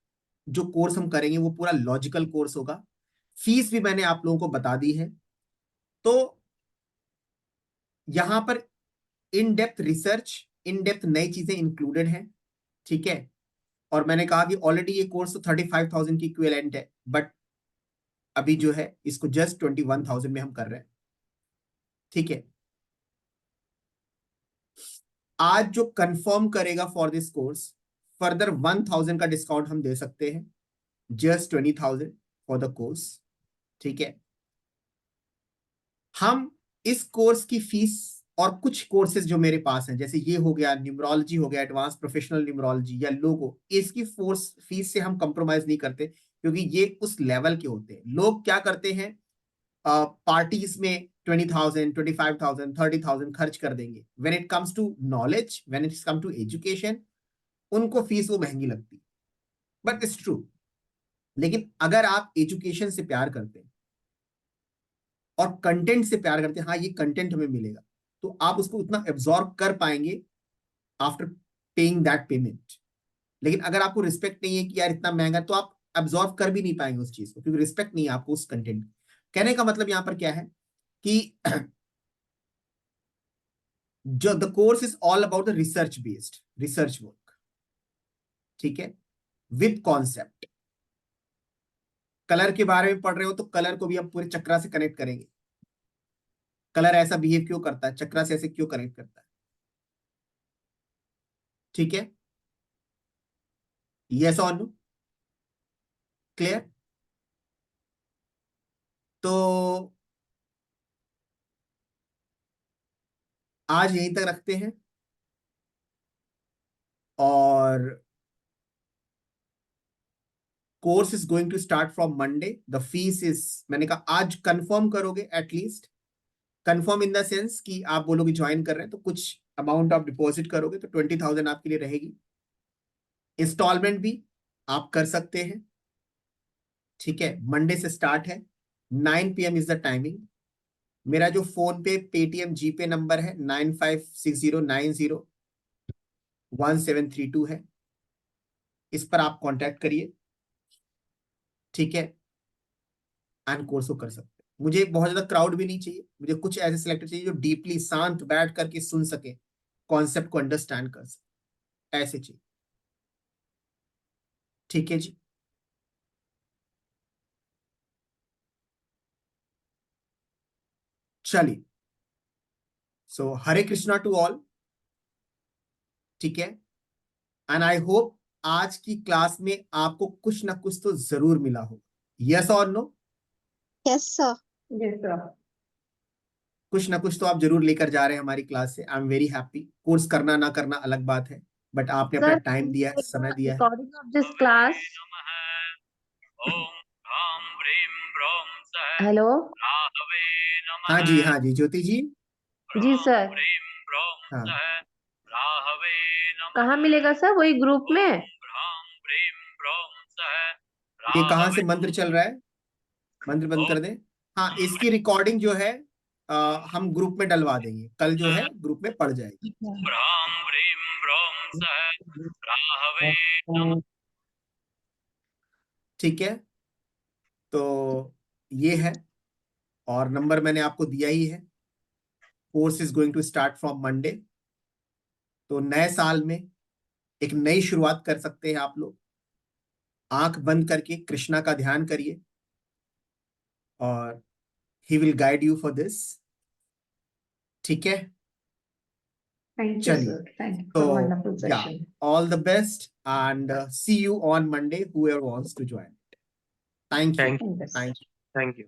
जो कोर्स हम करेंगे वो पूरा लॉजिकल कोर्स होगा। फीस भी मैंने आप लोगों को बता दी है। तो यहां पर in depth research, in depth नई चीजें इंक्लूडेड हैं, ठीक है। और मैंने कहा कि ऑलरेडी ये कोर्स तो 35,000 की इक्विवेलेंट है, बट अभी जो है इसको जस्ट 21,000 में हम कर रहे हैं, ठीक है। आज जो कंफर्म करेगा फॉर दिस कोर्स, फर्दर 1,000 का डिस्काउंट हम दे सकते हैं, जस्ट 20,000 फॉर द कोर्स, ठीक है। हम इस कोर्स की फीस और कुछ कोर्सेज जो मेरे पास हैं, जैसे ये हो गया न्यूमरोलॉजी हो गया, एडवांस प्रोफेशनल न्यूमरोलॉजी या लोगो, इसकी फीस से हम कंप्रोमाइज नहीं करते, क्योंकि ये उस लेवल के होते हैं। लोग क्या करते हैं, पार्टीज में 20,000, 25,000, 30,000 खर्च कर देंगे। When it comes to knowledge, when it's come to education, उनको फीस वो महंगी लगती है, बट इट्स ट्रू। लेकिन अगर आप एजुकेशन से प्यार करते हैं और कंटेंट से प्यार करते हैं, हाँ ये कंटेंट हमें मिलेगा, तो आप उसको उतना एब्जॉर्ब कर पाएंगे आफ्टर पेइंग दैट पेमेंट। लेकिन अगर आपको रिस्पेक्ट नहीं है कि यार इतना महंगा, तो आप एब्जॉर्ब कर भी नहीं पाएंगे उस चीज को, क्योंकि रिस्पेक्ट नहीं है आपको उस कंटेंट। कहने का मतलब यहां पर क्या है कि जो the course is all about the research based, research work, ठीक है, विद कॉन्सेप्ट। कलर के बारे में पढ़ रहे हो तो कलर को भी हम पूरे चक्रा से कनेक्ट करेंगे। कलर ऐसा बिहेव क्यों करता है, चक्रा से ऐसे क्यों कनेक्ट करता है, ठीक है। यस और नो, क्लियर? तो आज यहीं तक रखते हैं, और course is going to start from Monday. The fees is, मैंने कहा आज कंफर्म करोगे, at least confirm in the sense कि आप बोलोगे ज्वाइन कर रहे हैं, तो कुछ अमाउंट आप डिपॉजिट करोगे, तो 20,000 आपके लिए रहेगी। इंस्टॉलमेंट भी आप कर सकते हैं, ठीक है। मंडे से स्टार्ट है, 9 PM इज द टाइमिंग। मेरा जो फोन पे, पेटीएम, जीपे नंबर है 9560901732 है, इस पर आप कांटेक्ट करिए, ठीक है। एंड कोर्स को कर सकते हैं। मुझे बहुत ज्यादा क्राउड भी नहीं चाहिए, मुझे कुछ ऐसे सिलेक्टर चाहिए जो डीपली शांत बैठ करके सुन सके, कॉन्सेप्ट को अंडरस्टैंड कर सके, ऐसे चाहिए, ठीक है जी। चलिए, सो हरे कृष्णा टू ऑल, ठीक है। एंड आई होप आज की क्लास में आपको कुछ ना कुछ तो जरूर मिला हो। यस और no? Yes sir. Yes, sir. कुछ ना कुछ तो आप जरूर लेकर जा रहे हैं हमारी क्लास से। I am very happy. Course करना ना करना अलग बात है, बट आपने अपना Sir, टाइम दिया है, समय दिया है। recording of this class. Hello. हाँ जी ज्योति जी। जी सर, हाँ, कहाँ मिलेगा सर? वही ग्रुप में? ये कहाँ से मंत्र चल रहा है? मंत्र बंद कर दें। हाँ, इसकी रिकॉर्डिंग जो है हम ग्रुप में डलवा देंगे, कल जो है ग्रुप में पड़ जाएगी, ठीक है। तो ये है, और नंबर मैंने आपको दिया ही है। Course is going to start from Monday. तो नए साल में एक नई शुरुआत कर सकते हैं आप लोग। आंख बंद करके कृष्णा का ध्यान करिए, और he will guide you for this, ठीक है। Thank you, चलिए, sir. Thank you तो for wonderful या session. All the best and see you on Monday, whoever wants to join. Thank you. Thank you. Yes. Thank you. Thank you.